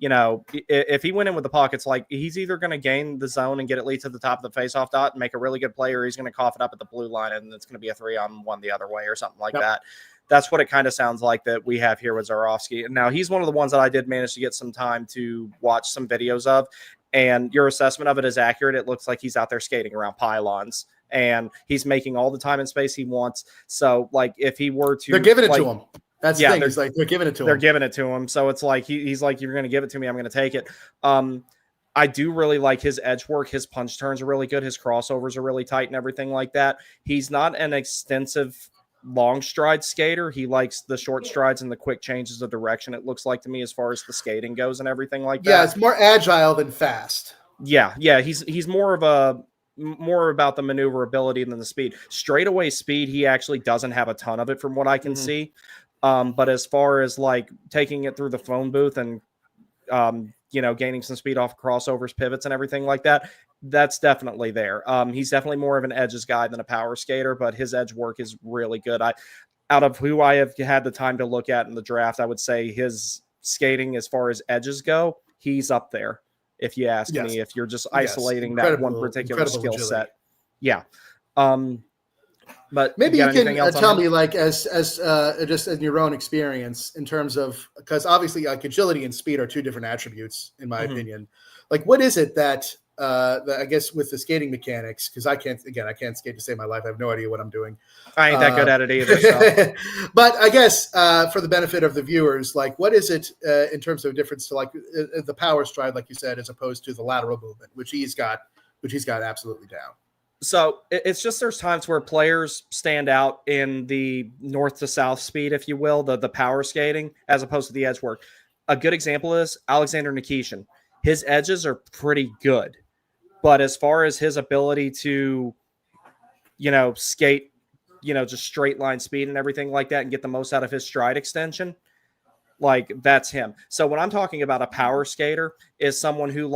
If he went in with the pockets, he's either going to gain the zone and get it lead to the top of the faceoff dot and make a really good play, or he's going to cough it up at the blue line and it's going to be a 3-on-1 the other way or something like that. That's what it kind of sounds like that we have here with Zarovsky. Now, he's one of the ones that I did manage to get some time to watch some videos of, and your assessment of it is accurate. It looks like he's out there skating around pylons, and he's making all the time and space he wants. So, if he were to... They're giving it to him. That's the thing. It's they're giving it to him. They're giving it to him. So it's like he's like, you're going to give it to me, I'm going to take it. I do really like his edge work. His punch turns are really good. His crossovers are really tight and everything like that. He's not an extensive long stride skater. He likes the short strides and the quick changes of direction, it looks like to me, as far as the skating goes and everything like that. Yeah, it's more agile than fast. Yeah. He's more about the maneuverability than the speed. Straightaway speed, he actually doesn't have a ton of it from what I can see. But as far as taking it through the phone booth and gaining some speed off crossovers, pivots, and everything like that, that's definitely there. He's definitely more of an edges guy than a power skater, but his edge work is really good. Out of who I have had the time to look at in the draft, I would say his skating, as far as edges go, he's up there. If you ask me, if you're just isolating that one particular skill set. Yeah. But maybe you can tell me, as just in your own experience, in terms of, because obviously agility and speed are two different attributes in my opinion. What is it that I guess with the skating mechanics, because I can't skate to save my life. I have no idea what I'm doing. I ain't that good at it either. So. But I guess for the benefit of the viewers, what is it in terms of difference to the power stride, like you said, as opposed to the lateral movement, which he's got absolutely down. So it's just there's times where players stand out in the north to south speed, if you will, the power skating, as opposed to the edge work. A good example is Alexander Nikishin. His edges are pretty good, but as far as his ability to, skate, just straight line speed and everything like that and get the most out of his stride extension, that's him. So when I'm talking about a power skater, is someone who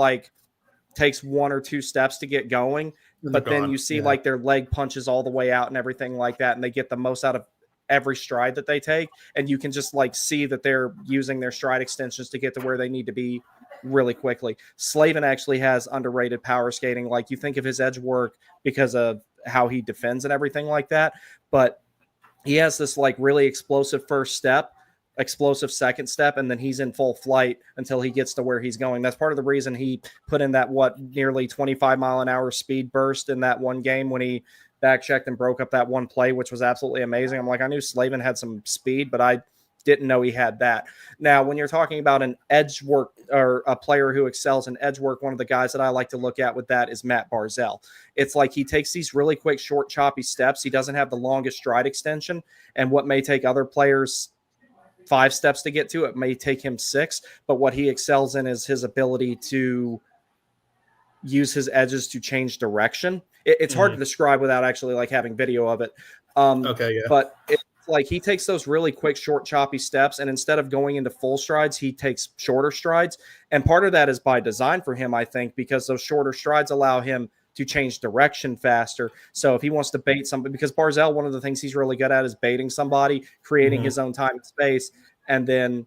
takes one or two steps to get going, but then you see their leg punches all the way out and everything like that, and they get the most out of every stride that they take, and you can just see that they're using their stride extensions to get to where they need to be really quickly. Slavin actually has underrated power skating. You think of his edge work because of how he defends and everything like that, but he has this really explosive first step, explosive second step, and then he's in full flight until he gets to where he's going. That's part of the reason he put in that nearly 25 mile an hour speed burst in that one game when he back checked and broke up that one play, which was absolutely amazing. I'm I knew Slavin had some speed, but I didn't know he had that. Now, when you're talking about an edge work or a player who excels in edge work, one of the guys that I like to look at with that is Matt Barzell. It's he takes these really quick, short, choppy steps. He doesn't have the longest stride extension, and what may take other players 5 steps to get to, it may take him 6, but what he excels in is his ability to use his edges to change direction. It's hard to describe without actually like having video of it. Okay, yeah. But it's like he takes those really quick, short, choppy steps, and instead of going into full strides, he takes shorter strides. And part of that is by design for him, I think, because those shorter strides allow him to change direction faster. So if he wants to bait somebody, because Barzell, one of the things he's really good at is baiting somebody, creating his own time and space, and then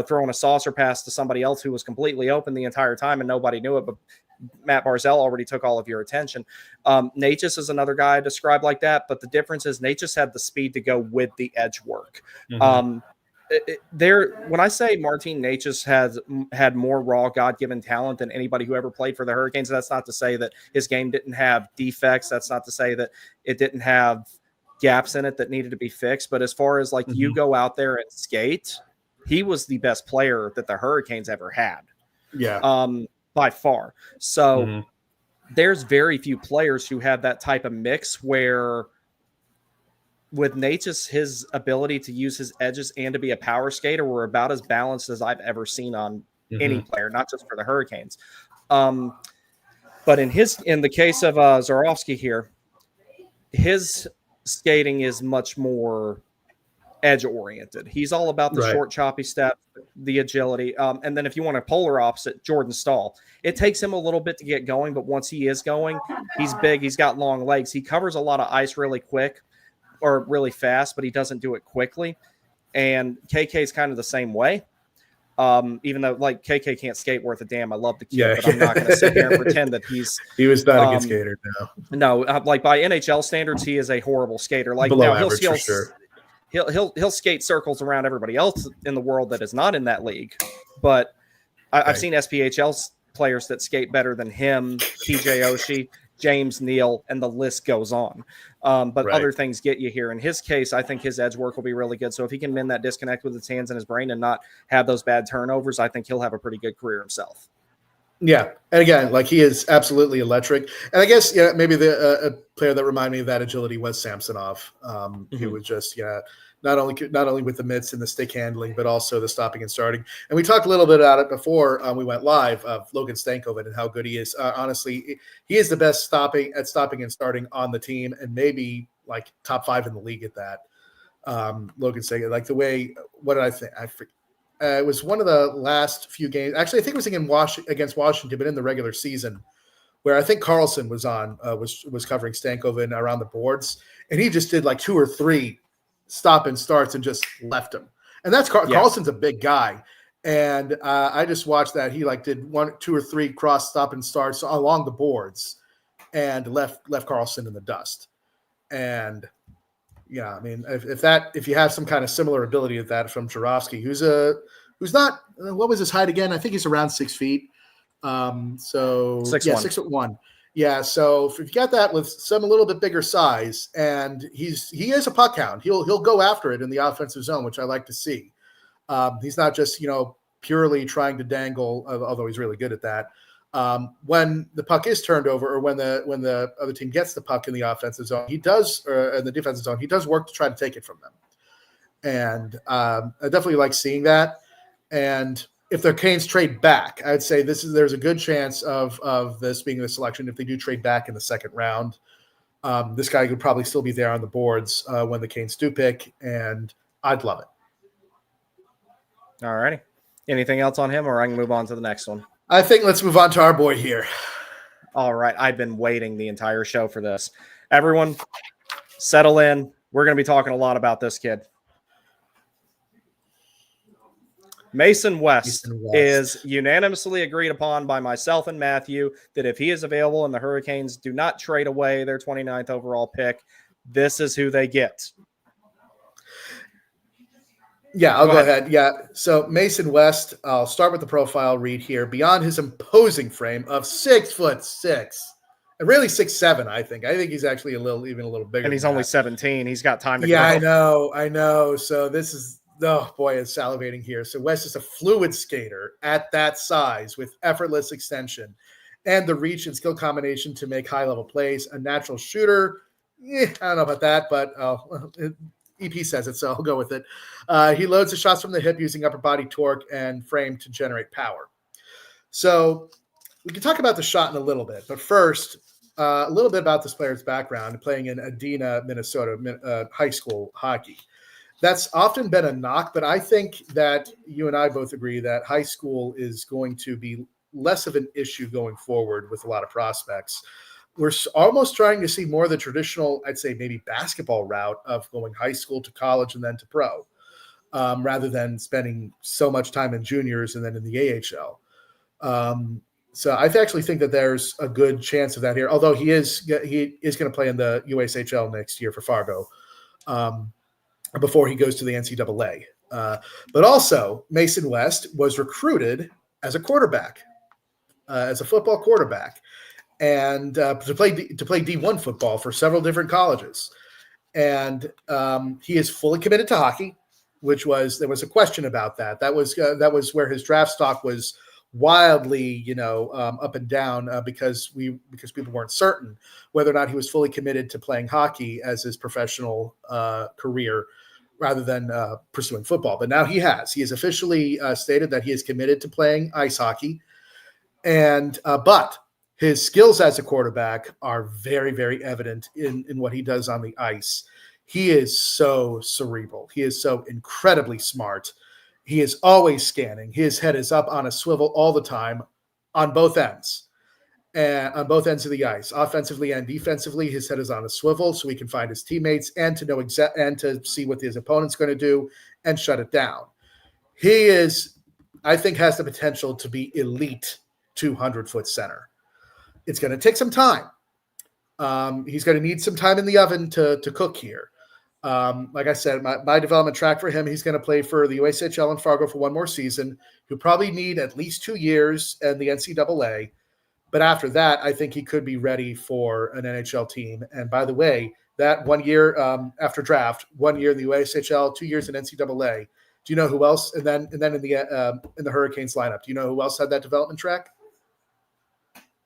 throwing a saucer pass to somebody else who was completely open the entire time and nobody knew it, but Matt Barzell already took all of your attention. Necas is another guy I described like that, but the difference is Necas had the speed to go with the edge work. When I say Martin Necas has had more raw God-given talent than anybody who ever played for the Hurricanes, that's not to say that his game didn't have defects. That's not to say that it didn't have gaps in it that needed to be fixed. But as far as like you go out there and skate, he was the best player that the Hurricanes ever had. Yeah. By far. So there's very few players who have that type of mix where with Necas, his ability to use his edges and to be a power skater were about as balanced as I've ever seen on any player, not just for the Hurricanes. But in the case of Zarovsky here, his skating is much more edge oriented. He's all about the short, choppy step, the agility. And then if you want a polar opposite, Jordan Staal, it takes him a little bit to get going, but once he is going, he's big. He's got long legs. He covers a lot of ice really quick or really fast, but he doesn't do it quickly. And KK is kind of the same way. Even though like KK can't skate worth a damn. I love the kid, but I'm not going to sit here and pretend that he was not a good skater. No, like by NHL standards, he is a horrible skater. Like below now average, for sure. He'll skate circles around everybody else in the world that is not in that league. But I've seen SPHL players that skate better than him, TJ Oshie, James Neal, and the list goes on. But other things get you here. In his case, I think his edge work will be really good. So if he can mend that disconnect with his hands and his brain and not have those bad turnovers, I think he'll have a pretty good career himself. Yeah. And again, like he is absolutely electric. And I guess, maybe a player that reminded me of that agility was Samsonov. He was just, not only with the mitts and the stick handling, but also the stopping and starting. And we talked a little bit about it before we went live of Logan Stankoven and how good he is. Honestly, he is the best stopping and starting on the team, and maybe like top 5 in the league at that. Logan Stankoven, like the way, what did I think? It was one of the last few games. Actually, I think it was against Washington, but in the regular season, where I think Carlson was was covering Stankoven around the boards, and he just did like 2 or 3 stop and starts and just left him. And that's Carlson's a big guy. And I just watched that. He like did 1, 2 or 3 cross stop and starts along the boards and left Carlson in the dust. And I mean, if you have some kind of similar ability to that from Jarovsky, who's not, what was his height again? I think he's around 6 feet. 6'1". Yeah, so if you got that with some a little bit bigger size, and he is a puck hound, he'll go after it in the offensive zone, which I like to see. He's not just purely trying to dangle, although he's really good at that. When the puck is turned over, or when the other team gets the puck in the offensive zone, in the defensive zone, he does work to try to take it from them. And I definitely like seeing that. And if the Canes trade back, I'd say there's a good chance of this being the selection. If they do trade back in the second round, this guy could probably still be there on the boards when the Canes do pick, and I'd love it. All righty. Anything else on him, or I can move on to the next one? I think let's move on to our boy here. All right. I've been waiting the entire show for this. Everyone, settle in. We're going to be talking a lot about this kid. Mason West is unanimously agreed upon by myself and Matthew that if he is available and the Hurricanes do not trade away their 29th overall pick, this is who they get. Yeah, I'll go ahead. Yeah, so Mason West, I'll start with the profile read here. Beyond his imposing frame of 6'6", and really 6'7", I think. I think he's actually even a little bigger. And he's only 17. He's got time to grow. Yeah, I know. So this is, oh boy, it's salivating here. So West is a fluid skater at that size with effortless extension and the reach and skill combination to make high-level plays. A natural shooter. I don't know about that, but EP says it, so I'll go with it. He loads the shots from the hip using upper body torque and frame to generate power. So we can talk about the shot in a little bit, but first, a little bit about this player's background, playing in Adena, Minnesota, high school hockey. That's often been a knock, but I think that you and I both agree that high school is going to be less of an issue going forward with a lot of prospects. We're almost trying to see more of the traditional, I'd say maybe basketball route of going high school to college and then to pro, rather than spending so much time in juniors and then in the AHL. So I actually think that there's a good chance of that here, although he is going to play in the USHL next year for Fargo before he goes to the NCAA. But also, Mason West was recruited as a quarterback, as a football quarterback, and to play D1 football for several different colleges. And he is fully committed to hockey, there was a question about that. That was where his draft stock was wildly, up and down because people weren't certain whether or not he was fully committed to playing hockey as his professional career rather than pursuing football. But now he has officially stated that he is committed to playing ice hockey, and but his skills as a quarterback are very, very evident in what he does on the ice. He is so cerebral. He is so incredibly smart. He is always scanning. His head is up on a swivel all the time on both ends. And on both ends of the ice, offensively and defensively, his head is on a swivel so he can find his teammates and to know and to see what his opponent's going to do and shut it down. He is, I think, has the potential to be elite 200-foot center. It's going to take some time. He's going to need some time in the oven to cook here. Like I said, my development track for him, he's going to play for the USHL and Fargo for one more season. He'll probably need at least 2 years in the NCAA. But after that, I think he could be ready for an NHL team. And by the way, that 1 year after draft, 1 year in the USHL, 2 years in NCAA. Do you know who else? And then in the Hurricanes lineup, do you know who else had that development track?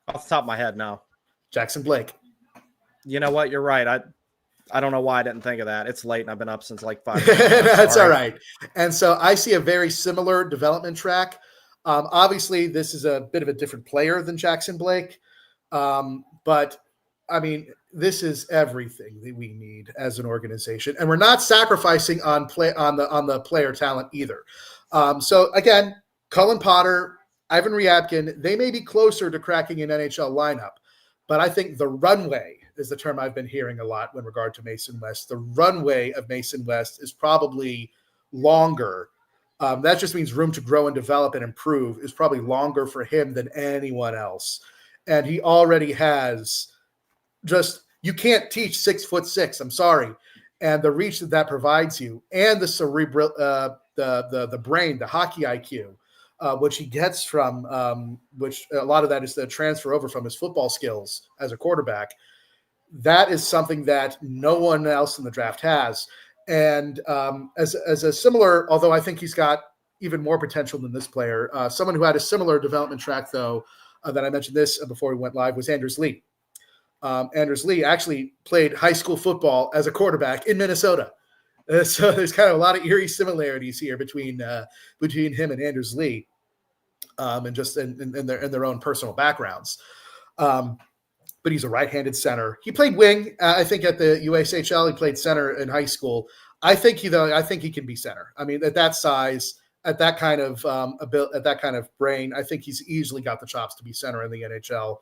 Off the top of my head, no. Jackson Blake. You know what? You're right. I don't know why I didn't think of that. It's late and I've been up since like 5 That's all right. And so I see a very similar development track. Obviously, this is a bit of a different player than Jackson Blake. But, I mean, this is everything that we need as an organization. And we're not sacrificing on the player talent either. So, again, Cullen Potter, Ivan Ryabkin, they may be closer to cracking an NHL lineup. But I think the runway is the term I've been hearing a lot in regard to Mason West. The runway of Mason West is probably longer. That just means room to grow and develop and improve is probably longer for him than anyone else. And he already has you can't teach 6'6". I'm sorry. And the reach that provides you and the cerebral, the brain, the hockey IQ, which he gets from, which a lot of that is the transfer over from his football skills as a quarterback. That is something that no one else in the draft has. And as a similar, although I think he's got even more potential than this player, someone who had a similar development track, though, that I mentioned this before we went live, was Anders Lee. Anders Lee actually played high school football as a quarterback in Minnesota. So there's kind of a lot of eerie similarities here between him and Anders Lee, and just in their own personal backgrounds. But he's a right-handed center. He played wing, I think, at the USHL. He played center in high school. I think he can be center. I mean, at that size, at that kind of at that kind of brain, I think he's easily got the chops to be center in the NHL.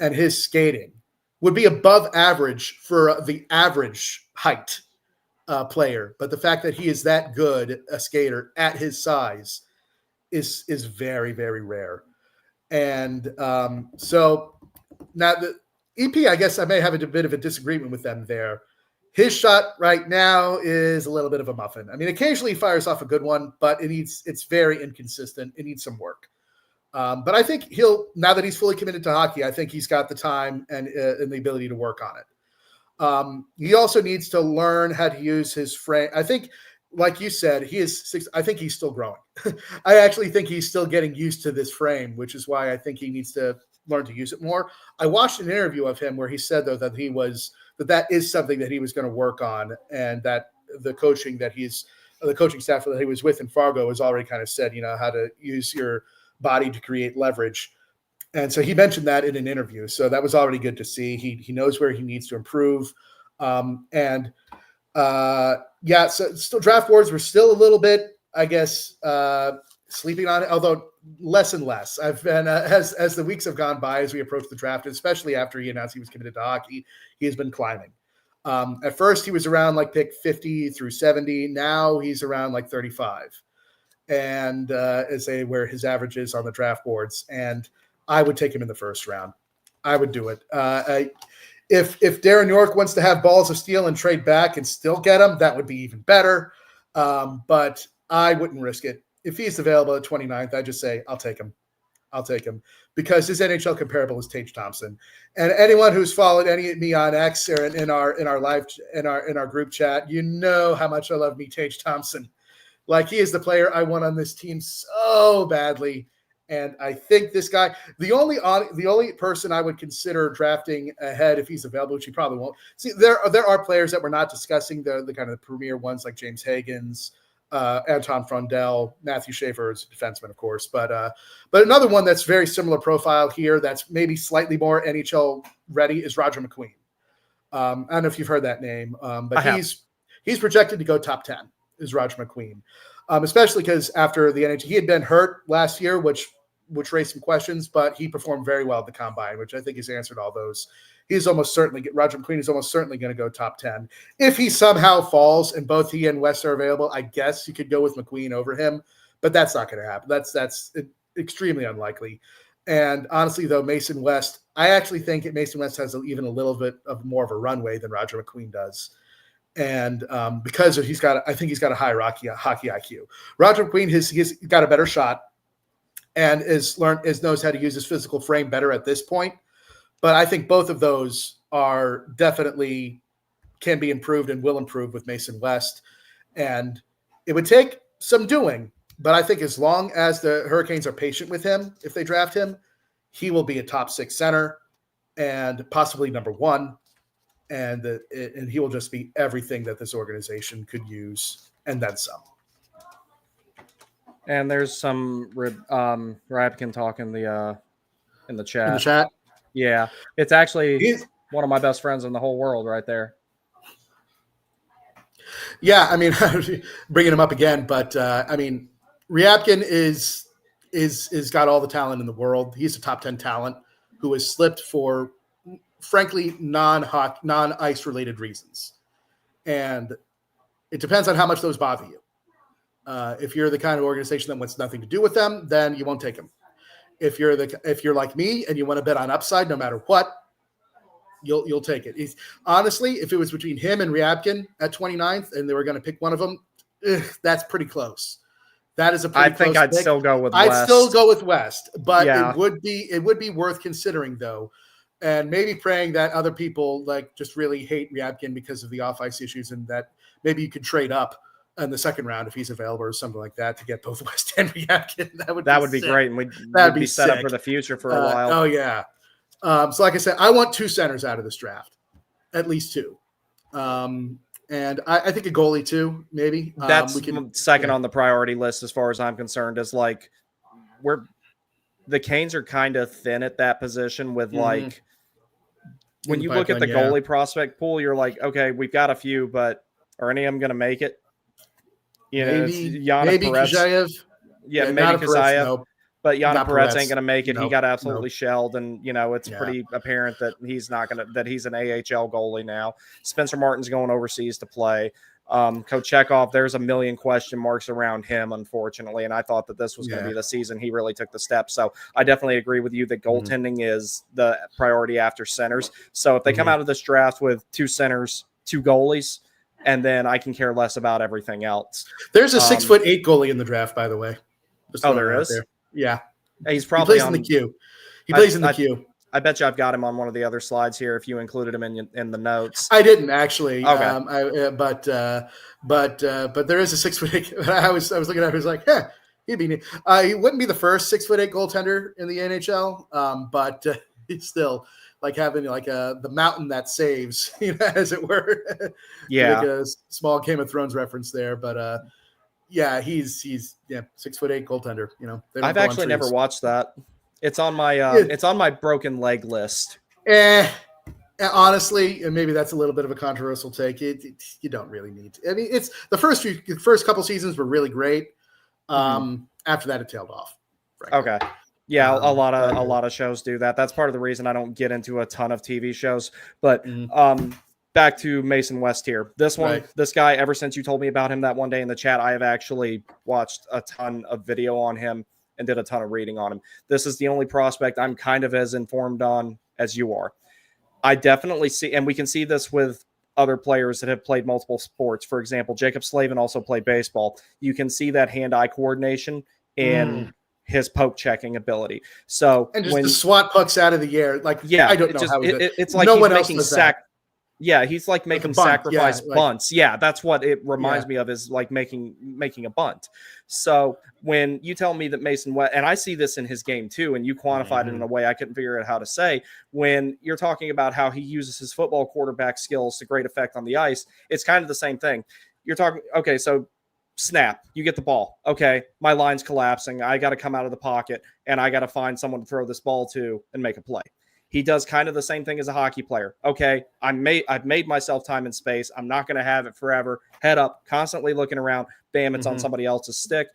And his skating would be above average for the average height player. But the fact that he is that good a skater at his size is very, very rare. And so now the EP, I guess I may have a bit of a disagreement with them there. His shot right now is a little bit of a muffin. I mean, occasionally he fires off a good one, but it's very inconsistent. It needs some work. But I think now that he's fully committed to hockey, I think he's got the time and the ability to work on it. He also needs to learn how to use his frame. I think, like you said, I think he's still growing. I actually think he's still getting used to this frame, which is why I think he needs to learn to use it more. I watched an interview of him where he said, though, that that is something that he was going to work on, and that the coaching staff that he was with in Fargo has already kind of said, how to use your body to create leverage. And so he mentioned that in an interview. So that was already good to see. He knows where he needs to improve. So still draft boards were still a little bit, I guess, sleeping on it, although less and less. I've been as the weeks have gone by, as we approach the draft, especially after he announced he was committed to hockey, he has been climbing. At first, he was around like pick 50 through 70. Now he's around like 35, and where his average is on the draft boards. And I would take him in the first round. I would do it. If Darren York wants to have balls of steel and trade back and still get him, that would be even better. But I wouldn't risk it. If he's available at 29th, I just say, I'll take him. I'll take him because his NHL comparable is Tage Thompson. And anyone who's followed me on X or in our group chat, you know how much I love me Tage Thompson. Like, he is the player I want on this team so badly. And I think this guy, the only person I would consider drafting ahead if he's available, which he probably won't. See, there are players that we're not discussing, the kind of the premier ones like James Higgins, Anton Frondell, Matthew Schaefer is a defenseman, of course. But another one that's very similar profile here that's maybe slightly more NHL ready is Roger McQueen. I don't know if you've heard that name, but he's projected to go top 10 is Roger McQueen. Especially because after the NHL, he had been hurt last year, which raised some questions, but he performed very well at the combine, which I think has answered all those. Roger McQueen is almost certainly going to go top 10. If he somehow falls and both he and West are available, I guess you could go with McQueen over him, but that's not going to happen. That's extremely unlikely. And honestly, though, Mason West, I actually think Mason West has even a little bit of more of a runway than Roger McQueen does. And because I think he's got a high hockey IQ. Roger McQueen, he's got a better shot and knows how to use his physical frame better at this point. But I think both of those are definitely can be improved and will improve with Mason West. And it would take some doing, but I think as long as the Hurricanes are patient with him, if they draft him, he will be a top 6 center and possibly number 1. And he will just be everything that this organization could use, and then some. And there's some Rabkin talk in the chat. In the chat? Yeah. It's actually one of my best friends in the whole world right there. Yeah, I mean, bringing him up again, but I mean, Ryabkin is got all the talent in the world. He's a top 10 talent who has slipped for, frankly, non-ice related reasons. And it depends on how much those bother you. If you're the kind of organization that wants nothing to do with them, then you won't take them. If you're like me and you want to bet on upside no matter what, you'll take it. Honestly, if it was between him and Ryabkin at 29th and they were going to pick one of them, that's pretty close. That is a pretty close I'd pick. still go with I'd West. still go with West, but Yeah. it would be worth considering though. And maybe praying that other people like just really hate Ryabkin because of the off-ice issues, and that maybe you could trade up in the second round if he's available or something like that to get both West and Ryabkin. That would be sick. great, and we'd be set up for the future for a while. Oh yeah. So like I said, I want 2 centers out of this draft, at least 2. And I think a goalie too, maybe. That's second on the priority list as far as I'm concerned. Is like the Canes are kind of thin at that position with like. When you look at the goalie prospect pool, you're like, okay, we've got a few, but are any of them going to make it? You know, maybe Perez. Kazayev. Yeah, maybe Kazayev. No. But Yana Perez ain't going to make it. No, he got absolutely shelled, and it's pretty apparent that he's not going to. That he's an AHL goalie now. Spencer Martin's going overseas to play. Kochetkov, there's a million question marks around him, unfortunately, and I thought that this was going to be the season he really took the step. So I definitely agree with you that goaltending is the priority after centers. So if they come out of this draft with 2 centers, 2 goalies, and then I can care less about everything else. There's a 6'8" goalie in the draft, by the way. There is? There. Yeah. He's probably he plays in the queue. He plays in the queue. I bet you I've got him on one of the other slides here if you included him in the notes. I didn't actually. Okay. But there is a 6'8". I was looking at him. I was like, he'd be. He wouldn't be the first 6'8" goaltender in the NHL. But he's still like having like the mountain that saves, as it were. Yeah. Like a small Game of Thrones reference there, but he's 6'8" goaltender. I've actually never watched that. It's on my broken leg list. Honestly, and maybe that's a little bit of a controversial take. You don't really need to. I mean, it's the first couple seasons were really great. After that, it tailed off. Frankly. Okay. Yeah, a lot of shows do that. That's part of the reason I don't get into a ton of TV shows. But back to Mason West here. This guy, ever since you told me about him that one day in the chat, I have actually watched a ton of video on him and did a ton of reading on him. This is the only prospect I'm kind of as informed on as you are. I definitely see, and we can see this with other players that have played multiple sports. For example, Jacob Slavin also played baseball. You can see that hand-eye coordination in his poke checking ability. So and just when the SWAT pucks out of the air, like I don't know how it's like no one else does that. Yeah, he's like making sacrifice bunts. Yeah, that's what it reminds me of, is like making a bunt. So when you tell me that Mason West, and I see this in his game too, and you quantified it in a way I couldn't figure out how to say, when you're talking about how he uses his football quarterback skills to great effect on the ice, it's kind of the same thing. You're talking, okay, so snap, you get the ball. Okay, my line's collapsing. I got to come out of the pocket, and I got to find someone to throw this ball to and make a play. He does kind of the same thing as a hockey player. Okay, I've made myself time and space. I'm not going to have it forever. Head up, constantly looking around. Bam, it's on somebody else's stick.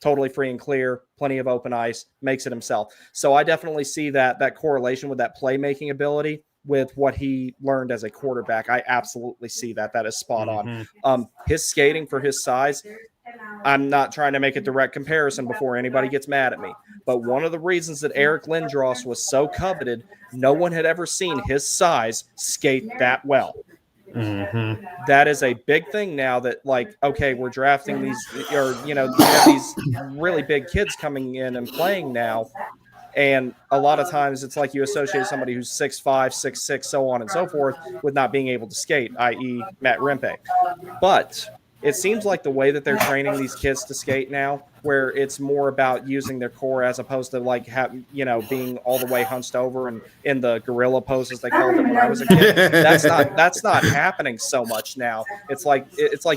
Totally free and clear, plenty of open ice, makes it himself. So I definitely see that correlation with that playmaking ability with what he learned as a quarterback. I absolutely see that. That is spot on. His skating for his size, I'm not trying to make a direct comparison before anybody gets mad at me, but one of the reasons that Eric Lindros was so coveted, no one had ever seen his size skate that well. That is a big thing now that, like, okay, we're drafting these, or, you know, these really big kids coming in and playing now. And a lot of times it's like you associate somebody who's 6'5", 6'6", so on and so forth with not being able to skate, i.e. Matt Rempe. But it seems like the way that they're training these kids to skate now, where it's more about using their core as opposed to like being all the way hunched over and in the gorilla poses they called it when I was a kid. That's not happening so much now. It's like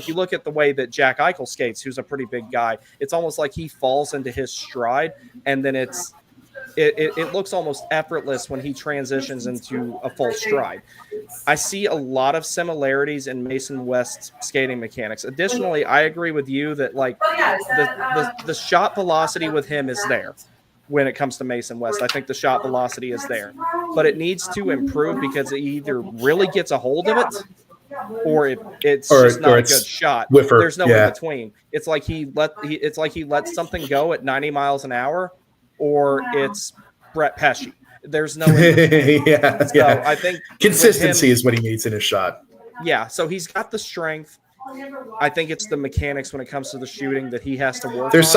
you look at the way that Jack Eichel skates, who's a pretty big guy. It's almost like he falls into his stride, and then it looks almost effortless when he transitions into a full stride. I see a lot of similarities in Mason West's skating mechanics. Additionally, I agree with you that like the shot velocity with him is there when it comes to Mason West. I think the shot velocity is there, but it needs to improve because he either really gets a hold of it or it's just not a good shot. Whiffer. There's no in between. It's like he lets something go at 90 miles an hour, or it's Brett Pesce. There's no So I think consistency is what he needs in his shot. Yeah, so he's got the strength. I think it's the mechanics when it comes to the shooting that he has to work on. There's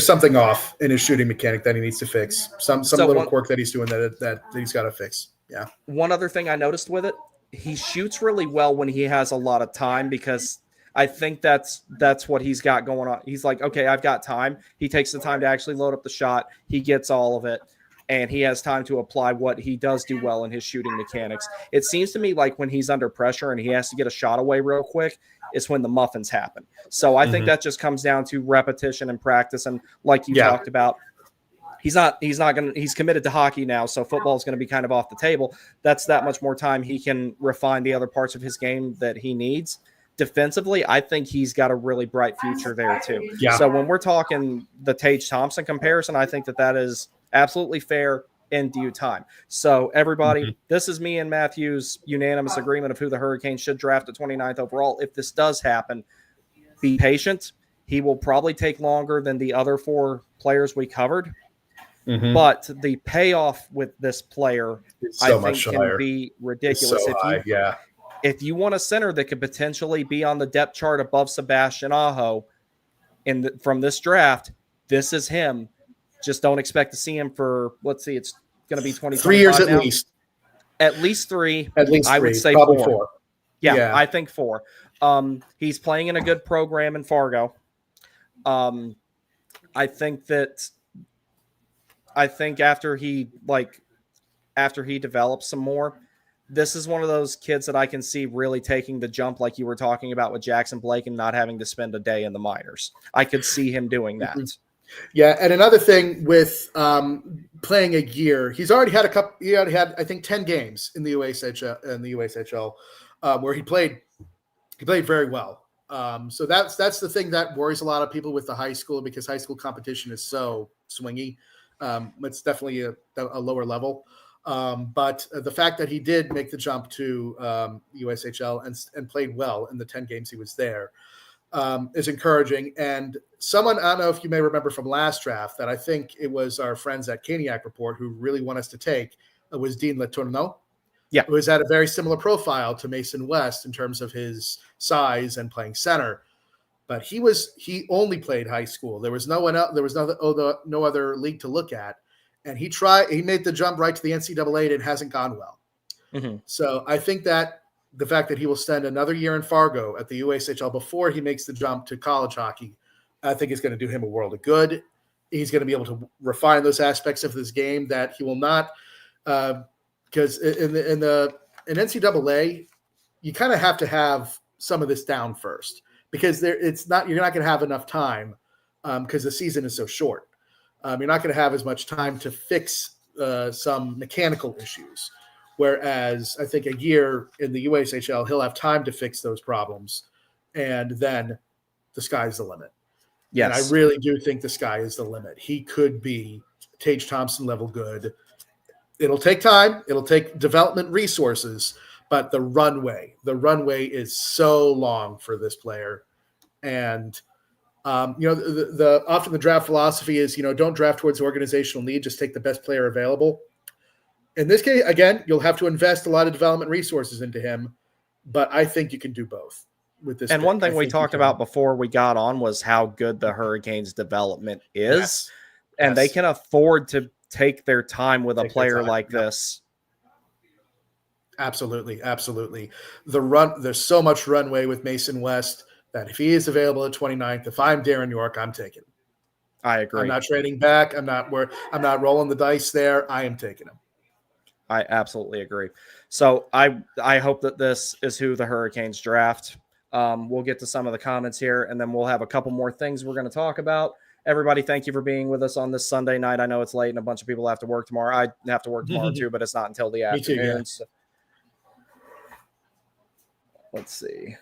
something off in his shooting mechanic that he needs to fix. Some little quirk that he's doing that he's got to fix. Yeah. One other thing I noticed with it, he shoots really well when he has a lot of time, because I think that's what he's got going on. He's like, okay, I've got time. He takes the time to actually load up the shot. He gets all of it, and he has time to apply what he does do well in his shooting mechanics. It seems to me like when he's under pressure and he has to get a shot away real quick, it's when the muffins happen. So I think that just comes down to repetition and practice. And like you talked about, he's committed to hockey now, so football is going to be kind of off the table. That's that much more time he can refine the other parts of his game that he needs. Defensively, I think he's got a really bright future there too. Yeah. So when we're talking the Tage Thompson comparison, I think that is absolutely fair in due time. So everybody, this is me and Matthew's unanimous agreement of who the Hurricanes should draft at 29th overall. If this does happen, be patient. He will probably take longer than the other four players we covered. But the payoff with this player, I think, can be ridiculous. If you want a center that could potentially be on the depth chart above Sebastian Aho from this draft, this is him. Just don't expect to see him for, let's see, it's going to be 3 years at now. least. At least three. At least I three. would say Probably 4. Yeah, I think 4. He's playing in a good program in Fargo. I think after he develops some more, this is one of those kids that I can see really taking the jump, like you were talking about with Jackson Blake, and not having to spend a day in the minors. I could see him doing that. Yeah, and another thing with playing a year, he's already had a couple. He already had, I think, 10 games in the USHL, where he played very well. So that's the thing that worries a lot of people with the high school, because high school competition is so swingy. It's definitely a lower level. But the fact that he did make the jump to USHL and played well in the 10 games he was there is encouraging. And someone, I don't know if you may remember from last draft, that I think it was our friends at Caniac Report who really want us to take, was Dean Letourneau. Yeah. Who has had a very similar profile to Mason West in terms of his size and playing center. But he only played high school. There was no one else, there was no other league to look at. And he made the jump right to the NCAA, and it hasn't gone well. Mm-hmm. So I think that the fact that he will spend another year in Fargo at the USHL before he makes the jump to college hockey, I think is going to do him a world of good. He's going to be able to refine those aspects of this game that he will not, because in NCAA, you kind of have to have some of this down first, because you're not going to have enough time because the season is so short. You're not going to have as much time to fix some mechanical issues. Whereas I think a year in the USHL, he'll have time to fix those problems, and then the sky's the limit. Yes. And I really do think the sky is the limit. He could be Tage Thompson level good. It'll take time. It'll take development resources, but the runway is so long for this player. And, often the draft philosophy is, don't draft towards organizational need, just take the best player available. In this case, again, you'll have to invest a lot of development resources into him, but I think you can do both with this. And one thing we talked about before we got on was how good the Hurricanes development is. Yes. And they can afford to take their time with a player like Yep. this. Absolutely. Absolutely. There's so much runway with Mason West that if he is available at 29th, if I'm Darren York, I'm taking him. I agree. I'm not trading back. I'm not rolling the dice there. I am taking him. I absolutely agree. So I hope that this is who the Hurricanes draft. We'll get to some of the comments here, and then we'll have a couple more things we're going to talk about. Everybody, thank you for being with us on this Sunday night. I know it's late and a bunch of people have to work tomorrow. I have to work tomorrow too, but it's not until the Me too, afternoon. yeah. So let's see.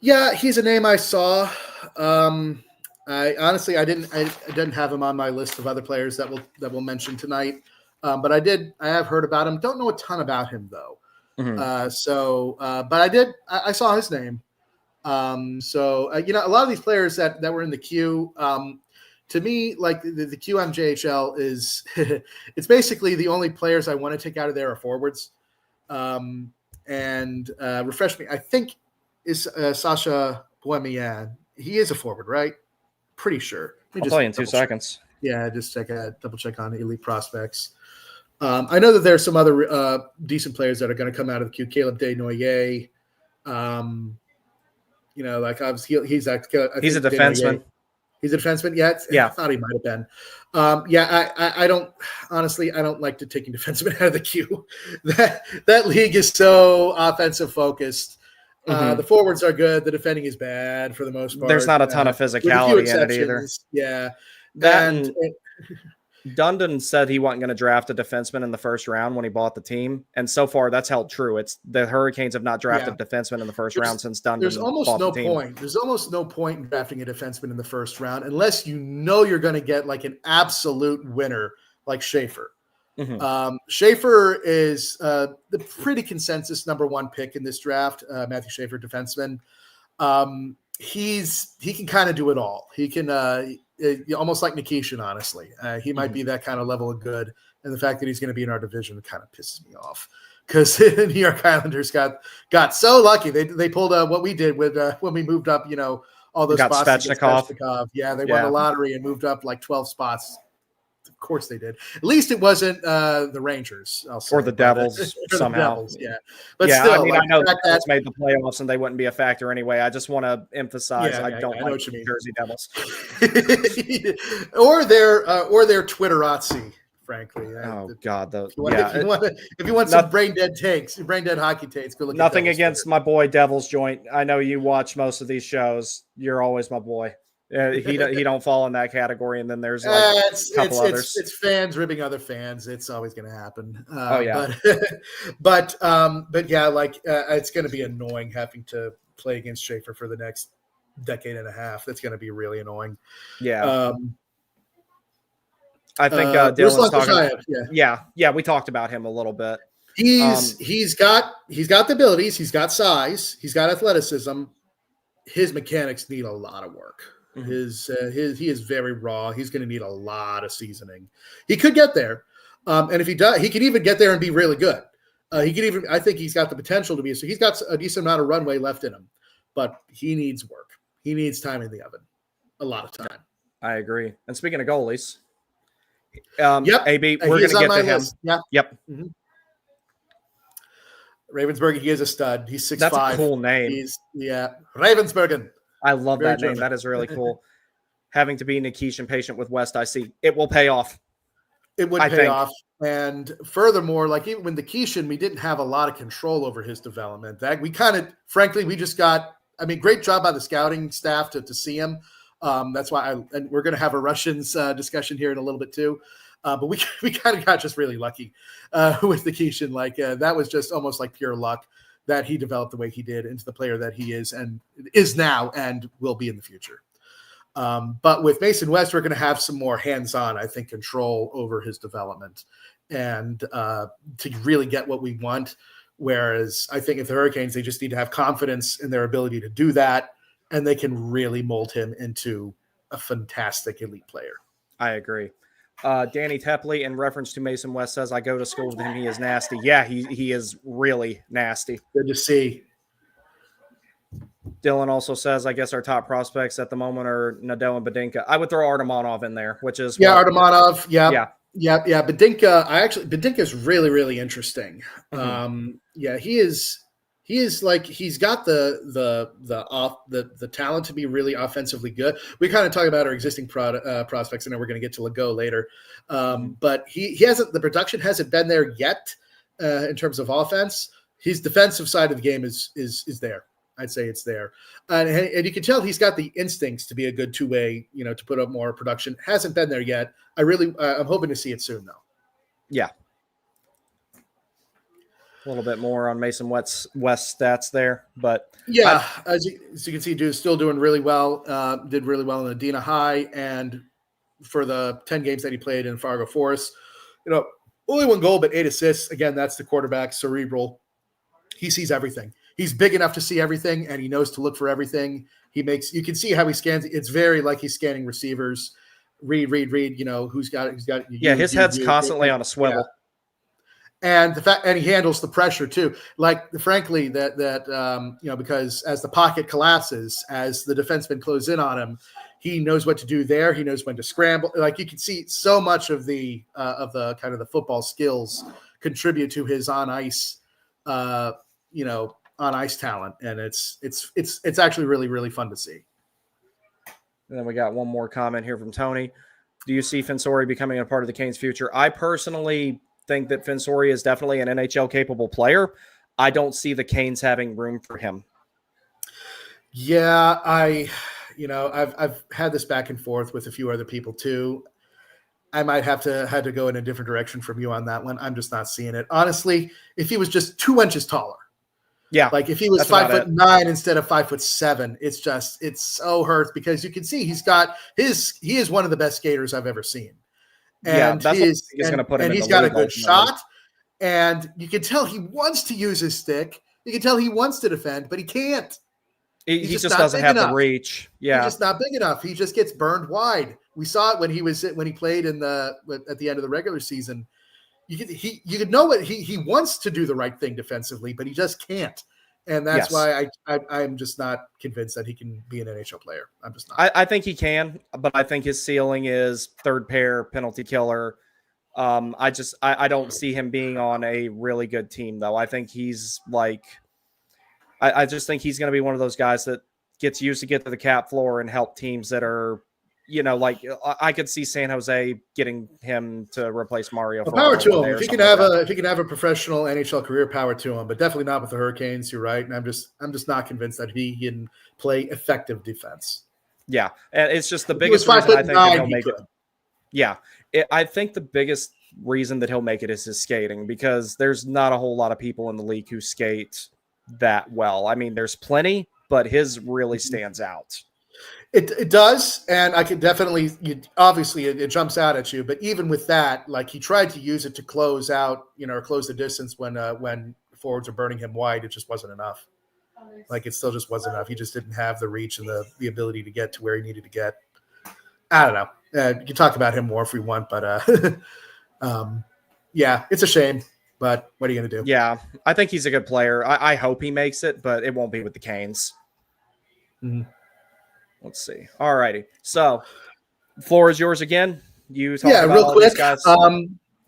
Yeah, he's a name I saw. I honestly didn't have him on my list of other players that we'll mention tonight. But I have heard about him. Don't know a ton about him though. Mm-hmm. But I saw his name. A lot of these players that were in the queue, to me, like the QMJHL is, it's basically the only players I want to take out of there are forwards. Refresh me. I think is Sasha Bohemian. He is a forward, right? Pretty sure. I'll tell you in 2 seconds. Yeah, just double check on Elite Prospects. I know that there's some other decent players that are going to come out of the queue. Caleb Desnoyers. He's a defenseman. He's a defenseman. Yeah, I thought he might have been. I don't like to taking defensemen out of the queue. That league is so offensive focused. The forwards are good. The defending is bad for the most part. There's not a ton of physicality in it either. Yeah. Dundon said he wasn't going to draft a defenseman in the first round when he bought the team, and so far that's held true. It's the Hurricanes have not drafted a defenseman in the first round since Dundon. There's almost no point. There's almost no point in drafting a defenseman in the first round unless you know you're going to get like an absolute winner like Schaefer. Schaefer is the pretty consensus number one pick in this draft. Matthew Schaefer, defenseman. He can kind of do it all. He can almost like Nikishin, honestly. He might be that kind of level of good. And the fact that he's going to be in our division kind of pisses me off because the New York Islanders got so lucky. They pulled what we did with when we moved up, all those spots. Svechnikov. Yeah, they won the lottery and moved up like 12 spots. Of course they did. At least it wasn't the Rangers. Or the Devils somehow. Devils, yeah. But still, I know that's made the playoffs and they wouldn't be a factor anyway. I just want to emphasize I don't like the Jersey Devils. or their Twitterazzi frankly. Oh God, If you want some brain dead hockey takes, go look. Nothing at against my boy Devil's Joint. I know you watch most of these shows. You're always my boy. He don't fall in that category. And then there's like a couple others. It's fans ribbing other fans. It's always going to happen. Oh yeah, but yeah, like it's going to be annoying having to play against Schaefer for the next decade and a half. That's going to be really annoying. Yeah. I think Dylan's talking. Yeah. We talked about him a little bit. He's got the abilities. He's got size. He's got athleticism. His mechanics need a lot of work. Mm-hmm. He is very raw. He's going to need a lot of seasoning. He could get there, and if he does, he could even get there and be really good. He could even. I think he's got the potential to be. So he's got a decent amount of runway left in him, but he needs work. He needs time in the oven. A lot of time. I agree. And speaking of goalies. Yep. AB, we're going to get to him. Yeah. Yep. Mm-hmm. Ravensburg, he is a stud. He's 6'5". That's a cool name. Ravensburgen. I love that name. That is really cool. Having to be Nikishin patient with West IC, it will pay off. It would pay off. And furthermore, like even with Nikishin, we didn't have a lot of control over his development. That we kind of, frankly, we just got. I mean, great job by the scouting staff to see him. That's why and we're going to have a Russians discussion here in a little bit too. But we kind of got just really lucky with Nikishin. Like that was just almost like pure luck that he developed the way he did into the player that he is and is now and will be in the future. But with Mason West, we're going to have some more hands-on, I think, control over his development and to really get what we want. Whereas I think if the Hurricanes, they just need to have confidence in their ability to do that, and they can really mold him into a fantastic elite player. I agree. Danny Tepley, in reference to Mason West, says, I go to school with him. He is nasty. Yeah, he is really nasty. Good to see. Dylan also says, I guess our top prospects at the moment are Nadeau and Badinka. I would throw Artemonov in there, which is Artemonov. Yeah. Badinka is really, really interesting. Mm-hmm. He is like he's got the talent to be really offensively good. We kind of talk about our existing prospects, and then we're going to get to Legault later. But he hasn't. The production hasn't been there yet in terms of offense. His defensive side of the game is there. I'd say it's there, and you can tell he's got the instincts to be a good two-way. To put up more production. Hasn't been there yet. I'm hoping to see it soon, though. Yeah. A little bit more on Mason West stats there, but as you can see, still doing really well. Did really well in Adena High, and for the 10 games that he played in Fargo Forest, only 1 goal but 8 assists. Again, that's the quarterback, cerebral. He sees everything. He's big enough to see everything, and he knows to look for everything. You can see how he scans. It's very like he's scanning receivers. Read. Who's got it? His head's constantly on a swivel. Yeah. And he handles the pressure too. Like frankly, because as the pocket collapses, as the defenseman close in on him, he knows what to do there. He knows when to scramble. Like you can see so much of the kind of the football skills contribute to his on ice, on ice talent, and it's actually really, really fun to see. And then we got one more comment here from Tony. Do you see Fensore becoming a part of the Canes' future? I personally think that Fensore is definitely an NHL capable player. I don't see the Canes having room for him. Yeah, I've had this back and forth with a few other people too. I might have to go in a different direction from you on that one. I'm just not seeing it. Honestly, if he was just 2 inches taller. Yeah. Like if he was 5'9" instead of 5'7", it's so hurts because you can see he is one of the best skaters I've ever seen. And he's going to put him and he's got a good shot. And you can tell he wants to use his stick. You can tell he wants to defend, but he can't. He just doesn't have the reach. Yeah. He's just not big enough. He just gets burned wide. We saw it when he played at the end of the regular season. You could know what he wants to do the right thing defensively, but he just can't. And that's why I'm just not convinced that he can be an NHL player. I'm just not. I think he can, but I think his ceiling is third pair penalty killer. I don't see him being on a really good team though. I think he's like, I just think he's going to be one of those guys that gets used to get to the cap floor and help teams that are like I could see San Jose getting him to replace Mario. Well, for a power role to one him. day or If he something can have like that. if he can have a professional NHL career, power to him. But definitely not with the Hurricanes. You're right, and I'm just not convinced that he can play effective defense. Yeah, and it's just the If he was biggest reason I think that 5'9", he'll he make it. could. Yeah, I think the biggest reason that he'll make it is his skating, because there's not a whole lot of people in the league who skate that well. I mean, there's plenty, but his really stands out. It does, and I can definitely. Obviously, it jumps out at you. But even with that, like he tried to use it to close out, or close the distance when forwards are burning him wide. It just wasn't enough. Like it still just wasn't enough. He just didn't have the reach and the ability to get to where he needed to get. I don't know. You can talk about him more if we want, but yeah, it's a shame. But what are you going to do? Yeah, I think he's a good player. I hope he makes it, but it won't be with the Canes. Mhm. Let's see. All righty. So, floor is yours again. You talk about real all quick. these guys.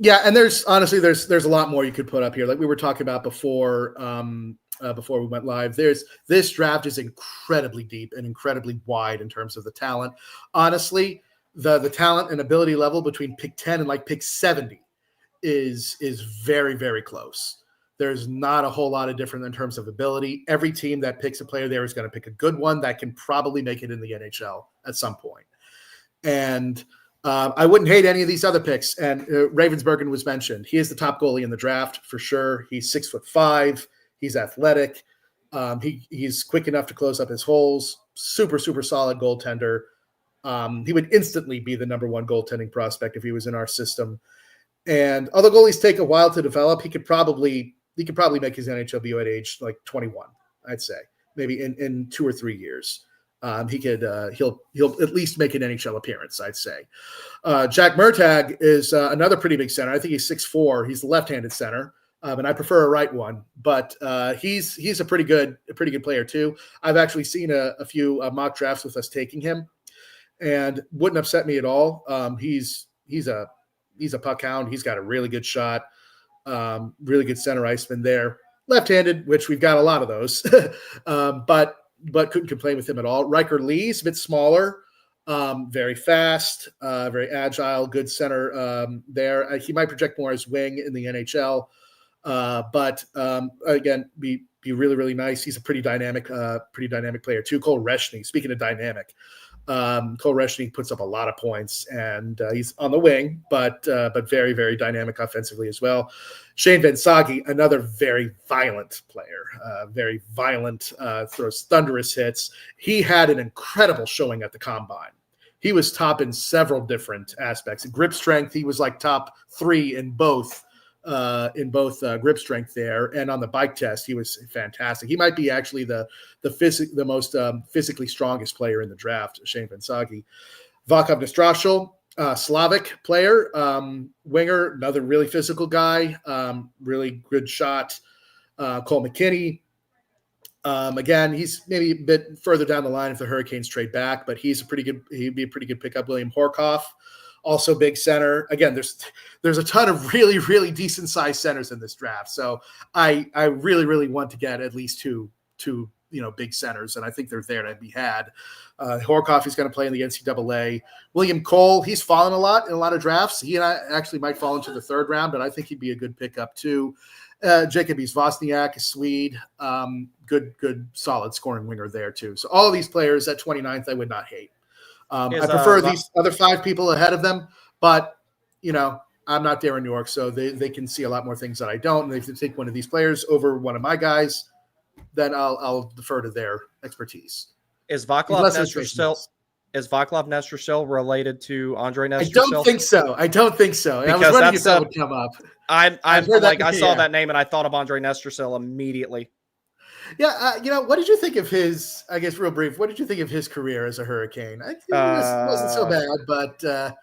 Yeah, and there's a lot more you could put up here. Like we were talking about before we went live. This draft is incredibly deep and incredibly wide in terms of the talent. Honestly, the talent and ability level between pick 10 and like pick 70 is very, very close. There's not a whole lot of different in terms of ability. Every team that picks a player there is going to pick a good one that can probably make it in the NHL at some point. And I wouldn't hate any of these other picks. And Ravensburgen was mentioned. He is the top goalie in the draft for sure. He's 6'5". He's athletic. He's quick enough to close up his holes. Super, super solid goaltender. He would instantly be the number one goaltending prospect if he was in our system. And although goalies take a while to develop, he could probably make his NHL debut at age like 21. I'd say maybe in 2 or 3 years. He'll at least make an NHL appearance, I'd say. Jack Murtagh is another pretty big center. I think he's 6'4". He's the left-handed center, and I prefer a right one. But he's a pretty good player too. I've actually seen a few mock drafts with us taking him, and wouldn't upset me at all. He's a puck hound. He's got a really good shot. Really good center iceman there. Left-handed, which we've got a lot of those, but couldn't complain with him at all. Riker Lee's a bit smaller, very fast, very agile, good center there. He might project more as wing in the NHL, but again, be really, really nice. He's a pretty dynamic player too. Cole Reshny, speaking of dynamic, Cole Reshny puts up a lot of points, and he's on the wing, but very, very dynamic offensively as well. Shane Vansagi, another very violent player, very violent, throws thunderous hits. He had an incredible showing at the Combine. He was top in several different aspects. Grip strength, he was like top 3 in both grip strength there, and on the bike test, he was fantastic. He might be actually the most physically strongest player in the draft, Shane Vansagi. Vakov Nestrashel, Slavic player, winger, another really physical guy, really good shot. Cole McKinney, again, he's maybe a bit further down the line if the Hurricanes trade back, but he'd be a pretty good pickup. William Horkoff, also big center. Again, there's a ton of really, really decent sized centers in this draft. So I really, really want to get at least two big centers, and I think they're there to be had. Horkoff is going to play in the NCAA. William Cole, he's fallen a lot in a lot of drafts. He and I actually might fall into the 3rd round, but I think he'd be a good pickup too. Jacob Vosniak, a Swede, good, solid scoring winger there too. So all of these players at 29th, I would not hate. I prefer these other 5 people ahead of them, but I'm not Darren York, so they can see a lot more things that I don't. And if they take one of these players over one of my guys, then I'll defer to their expertise. Is Vaclav Nestrashel related to Andre Nestrashel? I don't think so. Because I was wondering if that would come up. I saw that name and I thought of Andre Nestrashel immediately. Yeah, what did you think of his? I guess real brief. What did you think of his career as a Hurricane? I think it wasn't so bad, but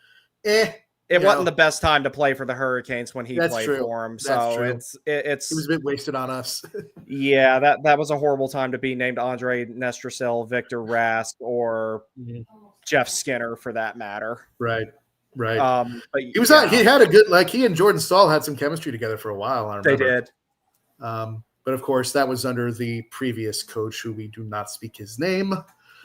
It wasn't the best time to play for the Hurricanes when he played for him. So it's he was a bit wasted on us. Yeah, that was a horrible time to be named Andre Nestrashel, Victor Rask, or Jeff Skinner for that matter. Right. But he was he had a good he and Jordan Staal had some chemistry together for a while. I remember. They did. But of course, that was under the previous coach, who we do not speak his name.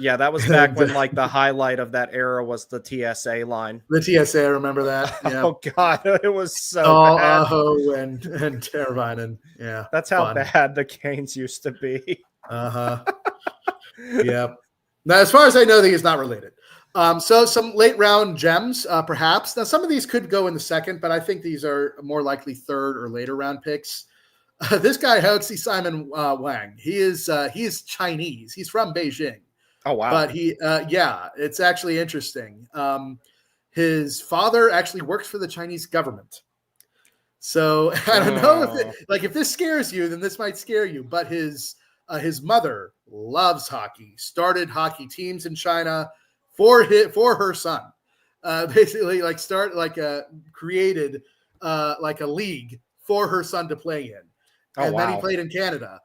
Yeah, that was back when like the highlight of that era was the TSA line. The TSA, I remember that. Yeah. Oh God, it was so Oh, bad. Aho and Teravainen. Yeah. That's how fun. bad the Canes used to be. Uh-huh. Yeah. Now, as far as I know, he's not related. So some late round gems, perhaps. Now, some of these could go in the second, but I think these are more likely third or later round picks. This guy, Hoaxie Simon Wang, he is Chinese. He's from Beijing. Oh wow! But yeah, it's actually interesting. His father actually works for the Chinese government. So I don't know if this scares you, then this might scare you. But his mother loves hockey. Started hockey teams in China for her son. Basically, created like a league for her son to play in. And then he played in Canada,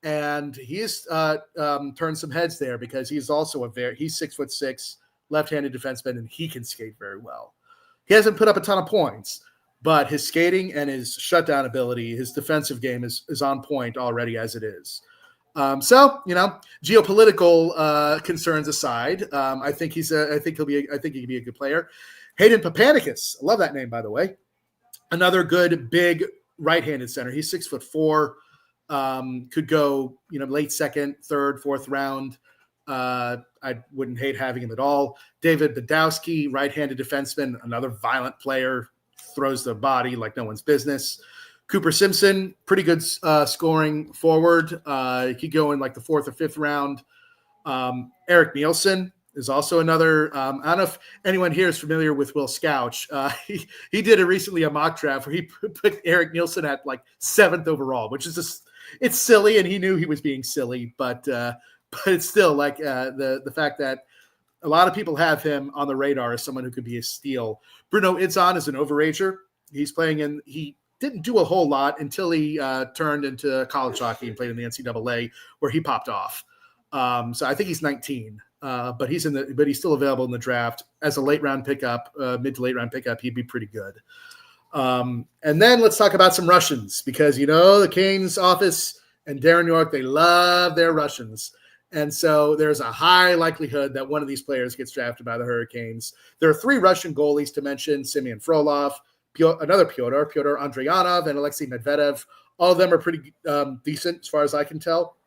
and he's turned some heads there because he's also he's 6'6", left-handed defenseman, and he can skate very well. He hasn't put up a ton of points, but his skating and his shutdown ability, his defensive game is on point already as it is. So geopolitical concerns aside, I think he can be a good player. Hayden Papanicus, I love that name, by the way. Another good big right-handed center. He's 6'4", could go, late second, third, fourth round. I wouldn't hate having him at all. David Badowski, right-handed defenseman, another violent player, throws the body like no one's business. Cooper Simpson, pretty good scoring forward. He could go in like the fourth or fifth round. Eric Nielsen is also another. I don't know if anyone here is familiar with Will Scouch. He did recently a mock draft where he put Eric Nielsen at like 7th overall, which is just, it's silly, and he knew he was being silly, but it's still like the fact that a lot of people have him on the radar as someone who could be a steal. Bruno Itzon is an overager. He didn't do a whole lot until he turned into college hockey and played in the NCAA, where he popped off. So I think he's 19, but he's still available in the draft as a late round pickup, mid to late round pickup. He'd be pretty good. And then let's talk about some Russians, because the Canes office and Darren York, they love their Russians. And so there's a high likelihood that one of these players gets drafted by the Hurricanes. There are 3 Russian goalies to mention: Semyon Frolov, another Pyotr Andrianov, and Alexei Medvedev. All of them are pretty decent as far as I can tell.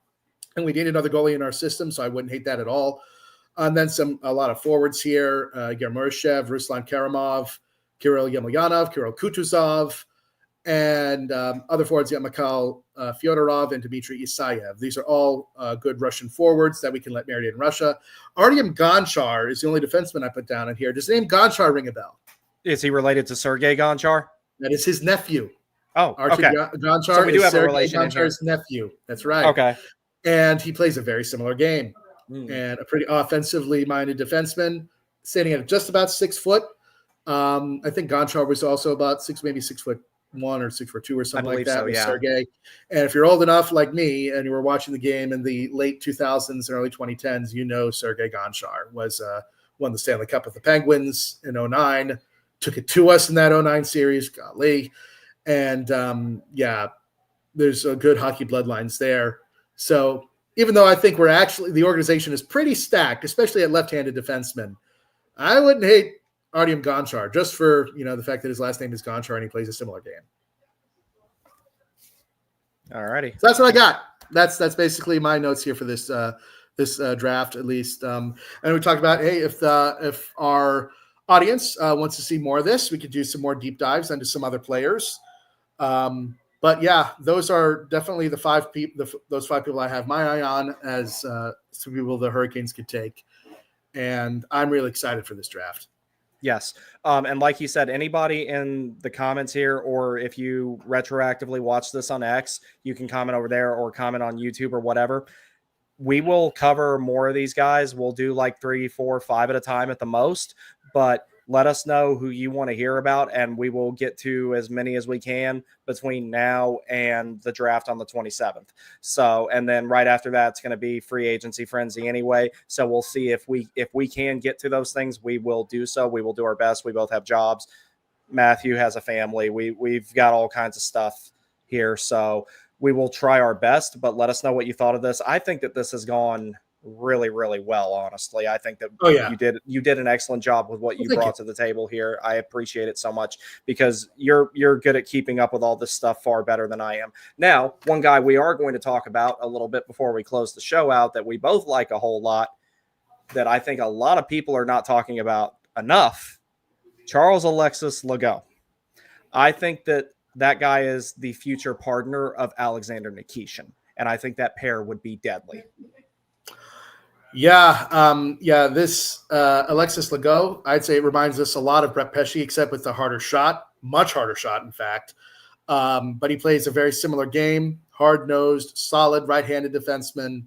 And we need another goalie in our system, so I wouldn't hate that at all. And then a lot of forwards here: Germershev, Ruslan Karamov, Kirill Yemelyanov, Kirill Kutuzov, and other forwards, Mikhail Fyodorov and Dmitry Isayev. These are all good Russian forwards that we can let marinate in Russia. Artyom Gonchar is the only defenseman I put down in here. Does the name Gonchar ring a bell? Is he related to Sergei Gonchar? That is his nephew. Oh, Artyom okay. Gonchar So we do is have a Sergei relation in here. Gonchar's nephew. That's right. Okay. And he plays a very similar game. And a pretty offensively minded defenseman, standing at just about 6 foot. I think Gonchar was also about 6'1" or 6'2" or something like that. So, with yeah. Sergei. And if you're old enough like me and you were watching the game in the late 2000s and early 2010s, Sergei Gonchar was won the Stanley Cup with the Penguins in 2009, took it to us in that 2009 series. Golly. And there's a good hockey bloodlines there. So even though I think the organization is pretty stacked, especially at left-handed defensemen, I wouldn't hate Artyom Gonchar just for, the fact that his last name is Gonchar and he plays a similar game. All righty. So that's what I got. That's basically my notes here for this draft, at least. And we talked about, hey, if our audience wants to see more of this, we could do some more deep dives into some other players. But yeah, those are definitely the 5 people. Those 5 people I have my eye on as some people the Hurricanes could take, and I'm really excited for this draft. Yes. And like you said, anybody in the comments here, or if you retroactively watch this on X, you can comment over there or comment on YouTube or whatever. We will cover more of these guys. We'll do like 3, 4, 5 at a time at the most, but let us know who you want to hear about, and we will get to as many as we can between now and the draft on the 27th. So, and then right after that, it's going to be free agency frenzy anyway. So we'll see if we can get to those things, we will do so. We will do our best. We both have jobs. Matthew has a family. We've got all kinds of stuff here. So we will try our best, but let us know what you thought of this. I think that this has gone really, really well. Honestly, I think that Oh, yeah. you did an excellent job with what you Thank brought to the table here. I appreciate it so much because you're good at keeping up with all this stuff far better than I am. Now, one guy we are going to talk about a little bit before we close the show out that we both like a whole lot, that I think a lot of people are not talking about enough. Charles Alexis Legault. I think that guy is the future partner of Alexander Nikishin, and I think that pair would be deadly. Yeah, this Alexis Legault, I'd say it reminds us a lot of Brett Pesce, except with the harder shot, much harder shot, in fact. But he plays a very similar game, hard-nosed, solid right-handed defenseman,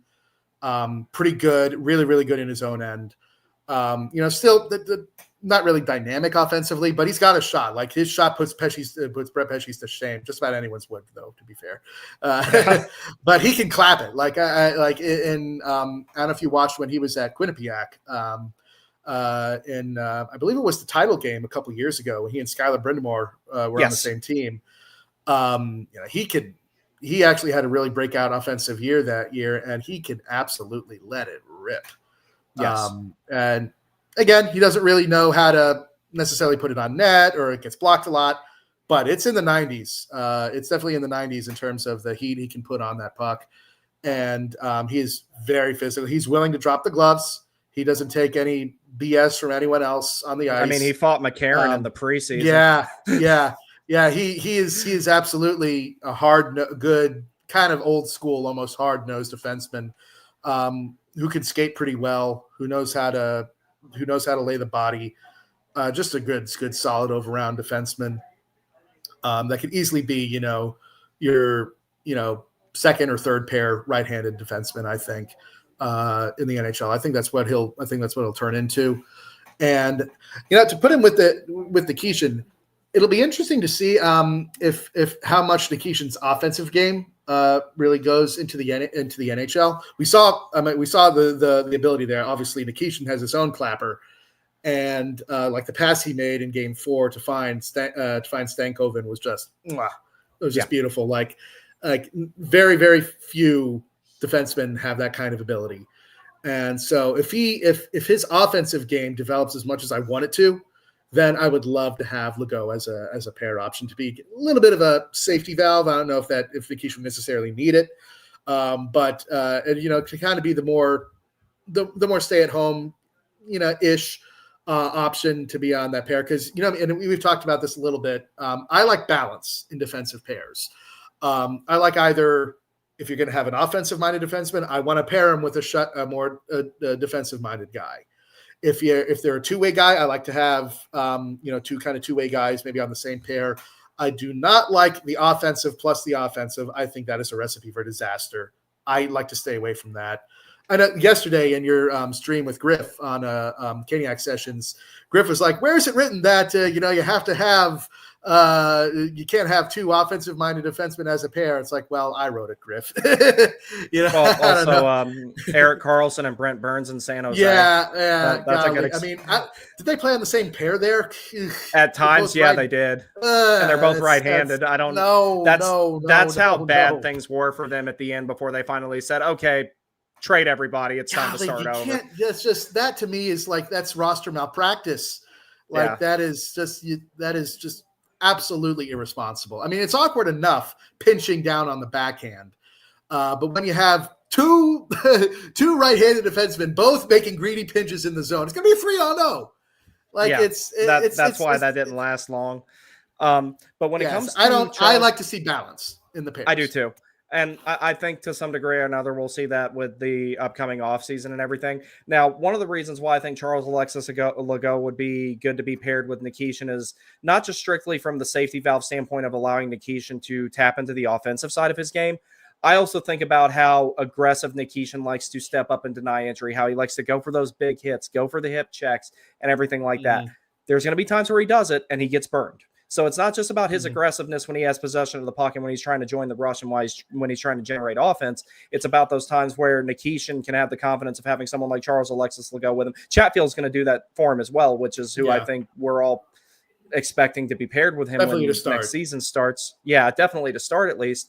pretty good, really, really good in his own end. Still not really dynamic offensively, but he's got a shot. Like his shot puts Brett Pesce's to shame. Just about anyone's would, though, to be fair. But he can clap it. I don't know if you watched when he was at Quinnipiac. I believe it was the title game a couple years ago when he and Skylar Brindamore were on the same team. He actually had a really breakout offensive year that year, and he can absolutely let it rip. Yes. And again, he doesn't really know how to necessarily put it on net, or it gets blocked a lot, but it's in the 90s. It's definitely in the 90s in terms of the heat he can put on that puck. And he is very physical. He's willing to drop the gloves. He doesn't take any BS from anyone else on the ice. I mean, he fought McCarron in the preseason. Yeah. He is absolutely a good kind of old school, almost hard-nosed defenseman who can skate pretty well, who knows how to lay the body. Just a good, solid over-round defenseman that could easily be, your, second or third pair right-handed defenseman, I think, in the NHL. I think that's what he'll turn into. And, to put him with Nikishin, it'll be interesting to see if how much Nikishin's offensive game really goes into the NHL. We saw the ability there. Obviously, Nikishin has his own clapper, and like the pass he made in Game 4 to find Stankoven was just beautiful. Like very, very few defensemen have that kind of ability, and so if his offensive game develops as much as I want it to, then I would love to have Legault as a pair option to be a little bit of a safety valve. I don't know if Nikishin would necessarily need it, but to kind of be the more stay at home, ish option to be on that pair, because and we've talked about this a little bit. I like balance in defensive pairs. I like either, if you're going to have an offensive minded defenseman, I want to pair him with a more defensive minded guy. If they're a two-way guy, I like to have two-way guys maybe on the same pair. I do not like the offensive plus the offensive. I think that is a recipe for disaster. I like to stay away from that. I know yesterday in your stream with Griff on Caniac Sessions, Griff was like, "Where is it written that you have to have you can't have two offensive-minded defensemen as a pair?" It's like, well, I wrote it, Griff. Eric Carlson and Brent Burns in San Jose. Yeah, that's a good. Did they play on the same pair there? At times, they did, and they're both right-handed. I don't know. That's how bad things were for them at the end before they finally said, "Okay, trade everybody. It's time to start over." That's just, that to me is like, that's roster malpractice. That is just absolutely irresponsible. I mean, it's awkward enough pinching down on the backhand, but when you have two right-handed defensemen both making greedy pinches in the zone, it's going to be a 3-0. That's why that didn't last long. But when it comes to I like to see balance in the pairs. I do too. And I think to some degree or another, we'll see that with the upcoming offseason and everything. Now, one of the reasons why I think Charles Alexis Legault would be good to be paired with Nikishin is not just strictly from the safety valve standpoint of allowing Nikishin to tap into the offensive side of his game. I also think about how aggressive Nikishin likes to step up and deny entry, how he likes to go for those big hits, go for the hip checks and everything like that. There's going to be times where he does it and he gets burned. So it's not just about his aggressiveness when he has possession of the puck and when he's trying to join the rush and when he's trying to generate offense. It's about those times where Nikishin can have the confidence of having someone like Charles Alexis Legault with him. Chatfield's going to do that for him as well, which is who I think we're all expecting to be paired with him when next season starts. Yeah, definitely to start at least.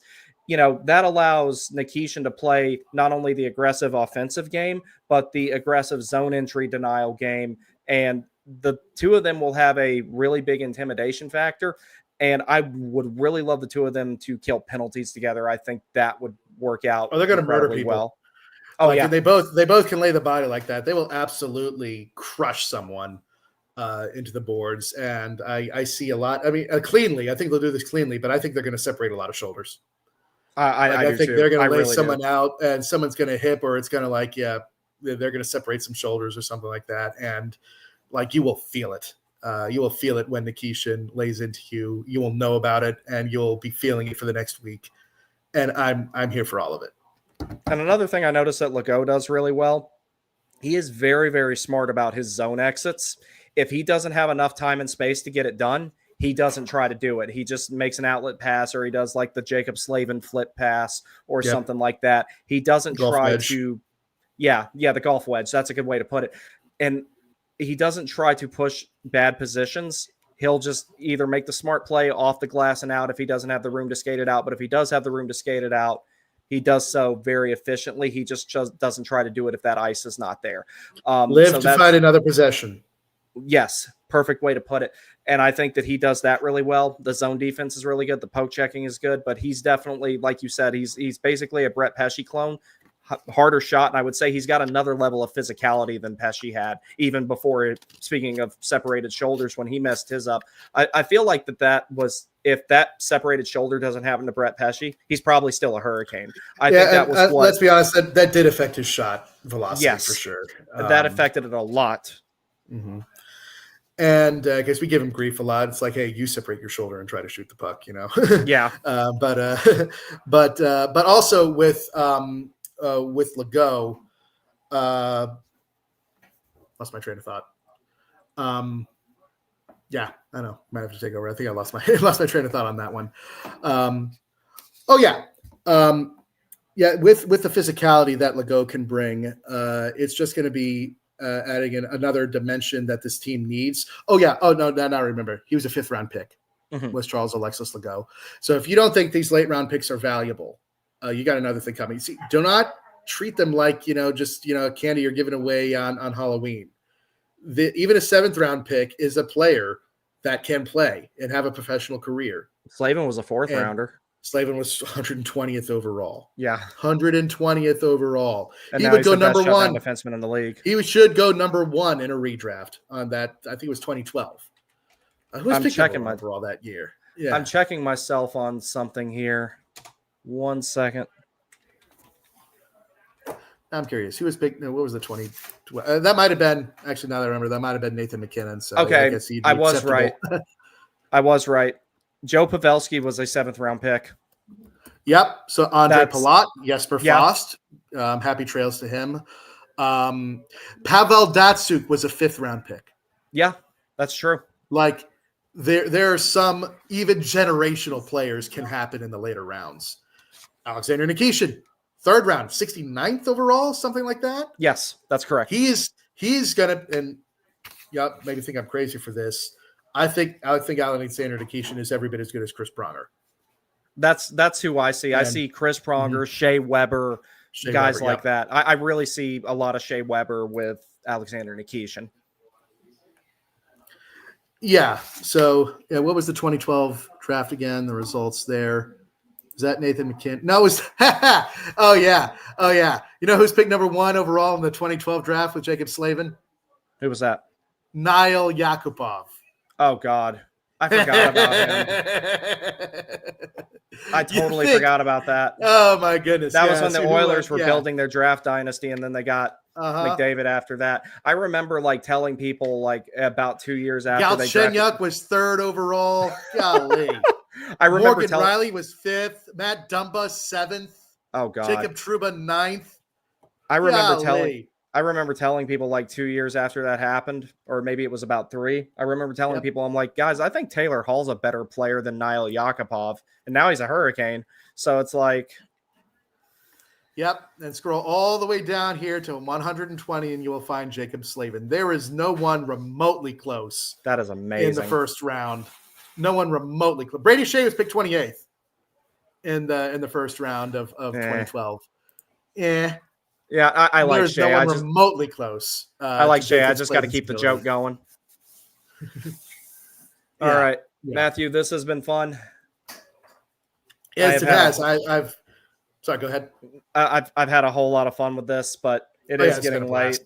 that allows Nikishin to play not only the aggressive offensive game, but the aggressive zone entry denial game. And the two of them will have a really big intimidation factor. And I would really love the two of them to kill penalties together. I think that would work out. Oh, they're going to murder people. Well. Oh, yeah. And they both can lay the body like that. They will absolutely crush someone into the boards. And I see a lot. I mean, cleanly. I think they'll do this cleanly, but I think they're going to separate a lot of shoulders. I think too. they're going to lay really someone out, and someone's going to hip, or it's going to they're going to separate some shoulders or something like that, and you will feel it. You will feel it when Nikishin lays into you. You will know about it, and you'll be feeling it for the next week. And I'm here for all of it. And another thing I noticed that Legault does really well, he is very, very smart about his zone exits. If he doesn't have enough time and space to get it done, he doesn't try to do it. He just makes an outlet pass, or he does like the Jacob Slavin flip pass or something like that. He doesn't try to, the golf wedge. That's a good way to put it. And he doesn't try to push bad positions. He'll just either make the smart play off the glass and out if he doesn't have the room to skate it out. But if he does have the room to skate it out, he does so very efficiently. He just doesn't try to do it if that ice is not there. Live to find another possession. Yes, perfect way to put it. And I think that he does that really well. The zone defense is really good. The poke checking is good, but he's definitely, like you said, he's basically a Brett Pesce clone, harder shot. And I would say he's got another level of physicality than Pesce had, even before, speaking of separated shoulders, when he messed his up. I feel like that was, if that separated shoulder doesn't happen to Brett Pesce, he's probably still a hurricane. I think that was what. Let's be honest, that did affect his shot velocity for sure. That affected it a lot. Mm-hmm. And I guess we give him grief a lot. It's like, hey, you separate your shoulder and try to shoot the puck, Yeah. But also with Legault, lost my train of thought. Yeah, I know. Might have to take over. I think I lost my train of thought on that one. With the physicality that Legault can bring, it's just going to be adding in another dimension that this team needs. Oh yeah. Oh no, now I remember. He was a 5th round pick. Was Charles Alexis Legault. So if you don't think these late round picks are valuable, you got another thing coming. See, do not treat them like just candy you're giving away on Halloween. Even a 7th round pick is a player that can play and have a professional career. Slavin was a 4th rounder. Slavin was 120th overall. Yeah. 120th overall. And he would go number 1 defenseman in the league. He should go number 1 in a redraft on that. I think it was 2012. I'm checking my overall that year. Yeah. I'm checking myself on something here. 1 second. I'm curious. Who was big? No, what was the 20? That might have been, actually, now that I remember, that might have been Nathan McKinnon. So okay, I was right. I was right. Joe Pavelski was a 7th round pick. Yep. So Andre Palat, Jesper Frost. Happy trails to him. Pavel Datsyuk was a 5th round pick. Yeah, that's true. There are some even generational players can happen in the later rounds. Alexander Nikishin, 3rd round, 69th overall, something like that. Yes, that's correct. He's gonna, and maybe think I'm crazy for this. I think Alexander Nikishin is every bit as good as Chris Pronger. That's who I see. I see Chris Pronger, Shea Weber, guys like that. I really see a lot of Shea Weber with Alexander Nikishin. Yeah. So what was the 2012 draft again? The results there. Is that Nathan McKinnon? No, it was. Oh yeah. You know who's picked number 1 overall in the 2012 draft with Jacob Slavin? Who was that? Nail Yakupov. Oh God, I forgot about him. I totally forgot about that. Oh my goodness. That was when the Oilers were building their draft dynasty, and then they got McDavid after that. I remember telling people about 2 years after they drafted. Galchenyuk was 3rd overall. Golly. I remember Morgan Riley was 5th. Matt Dumba 7th. Oh God. Jacob Trouba 9th. I remember telling people 2 years after that happened, or maybe it was about 3. I remember telling people, I'm like, guys, I think Taylor Hall's a better player than Nail Yakupov, and now he's a Hurricane. So it's like, yep. And scroll all the way down here to 120, and you will find Jacob Slavin. There is no one remotely close. That is amazing. In the 1st round. No one remotely close. Brady Shea was picked 28th. in the first round of 2012. Yeah, Yeah, I like there's Shea. no one remotely close. I like to Shea. I Jacob's just got to plays keep the ability. joke going. Yeah, All right, yeah. Matthew, this has been fun. Yes, have it had has. I've sorry. Go ahead. I've had a whole lot of fun with this, but it Oh, yeah, is it's been a getting late. blast.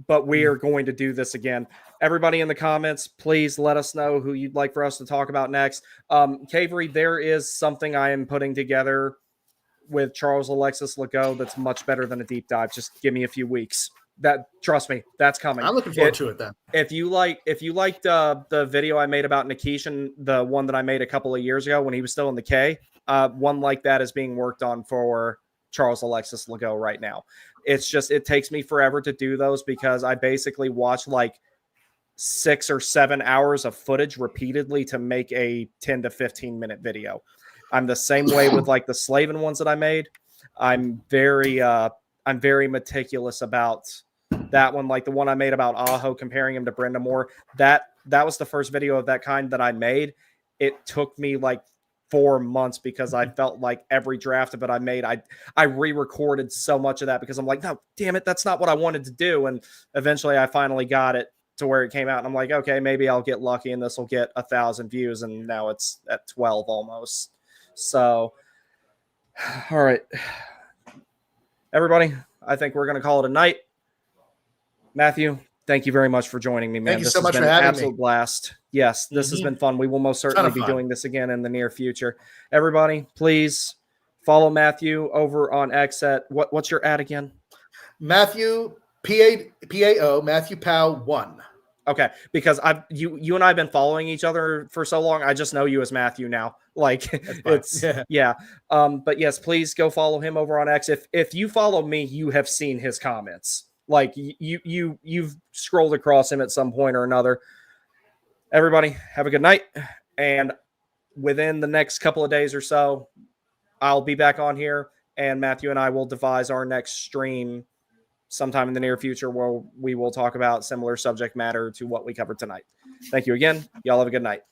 But we are going to do this again. Everybody in the comments, please let us know who you'd like for us to talk about next. Cavery, there is something I am putting together with Charles Alexis Legault that's much better than a deep dive. Just give me a few weeks. That trust me, that's coming. I'm looking forward to it then. If you liked the video I made about Nikishin, the one that I made a couple of years ago when he was still in the K, one like that is being worked on for Charles Alexis Legault right now. It's just, it takes me forever to do those because I basically watch like 6 or 7 hours of footage repeatedly to make a 10 to 15 minute video. I'm the same way with like the Slavin ones that I made. I'm very meticulous about that one. Like the one I made about Aho, comparing him to Brenda Moore. That was the first video of that kind that I made. It took me like 4 months because I felt like every draft of it I made, I re-recorded so much of that because I'm like, no, damn it, that's not what I wanted to do. And eventually I finally got it to where it came out. And I'm like, okay, maybe I'll get lucky and this will get 1,000 views. And now it's at 12 almost. So, all right, everybody, I think we're going to call it a night. Matthew, thank you very much for joining me, man. Thank you this so has much been for having an absolute me. blast. Yes, this has been fun. We will most certainly be fun. doing this again in the near future. Everybody, please follow Matthew over on X at what's your ad again? Matthew PAO Matthew Powell 1. Okay, because you and I have been following each other for so long. I just know you as Matthew now. Like it's yeah. But yes, please go follow him over on X. If you follow me, you have seen his comments. Like you've scrolled across him at some point or another. Everybody, have a good night. And within the next couple of days or so, I'll be back on here, and Matthew and I will devise our next stream sometime in the near future where we will talk about similar subject matter to what we covered tonight. Thank you again. Y'all have a good night.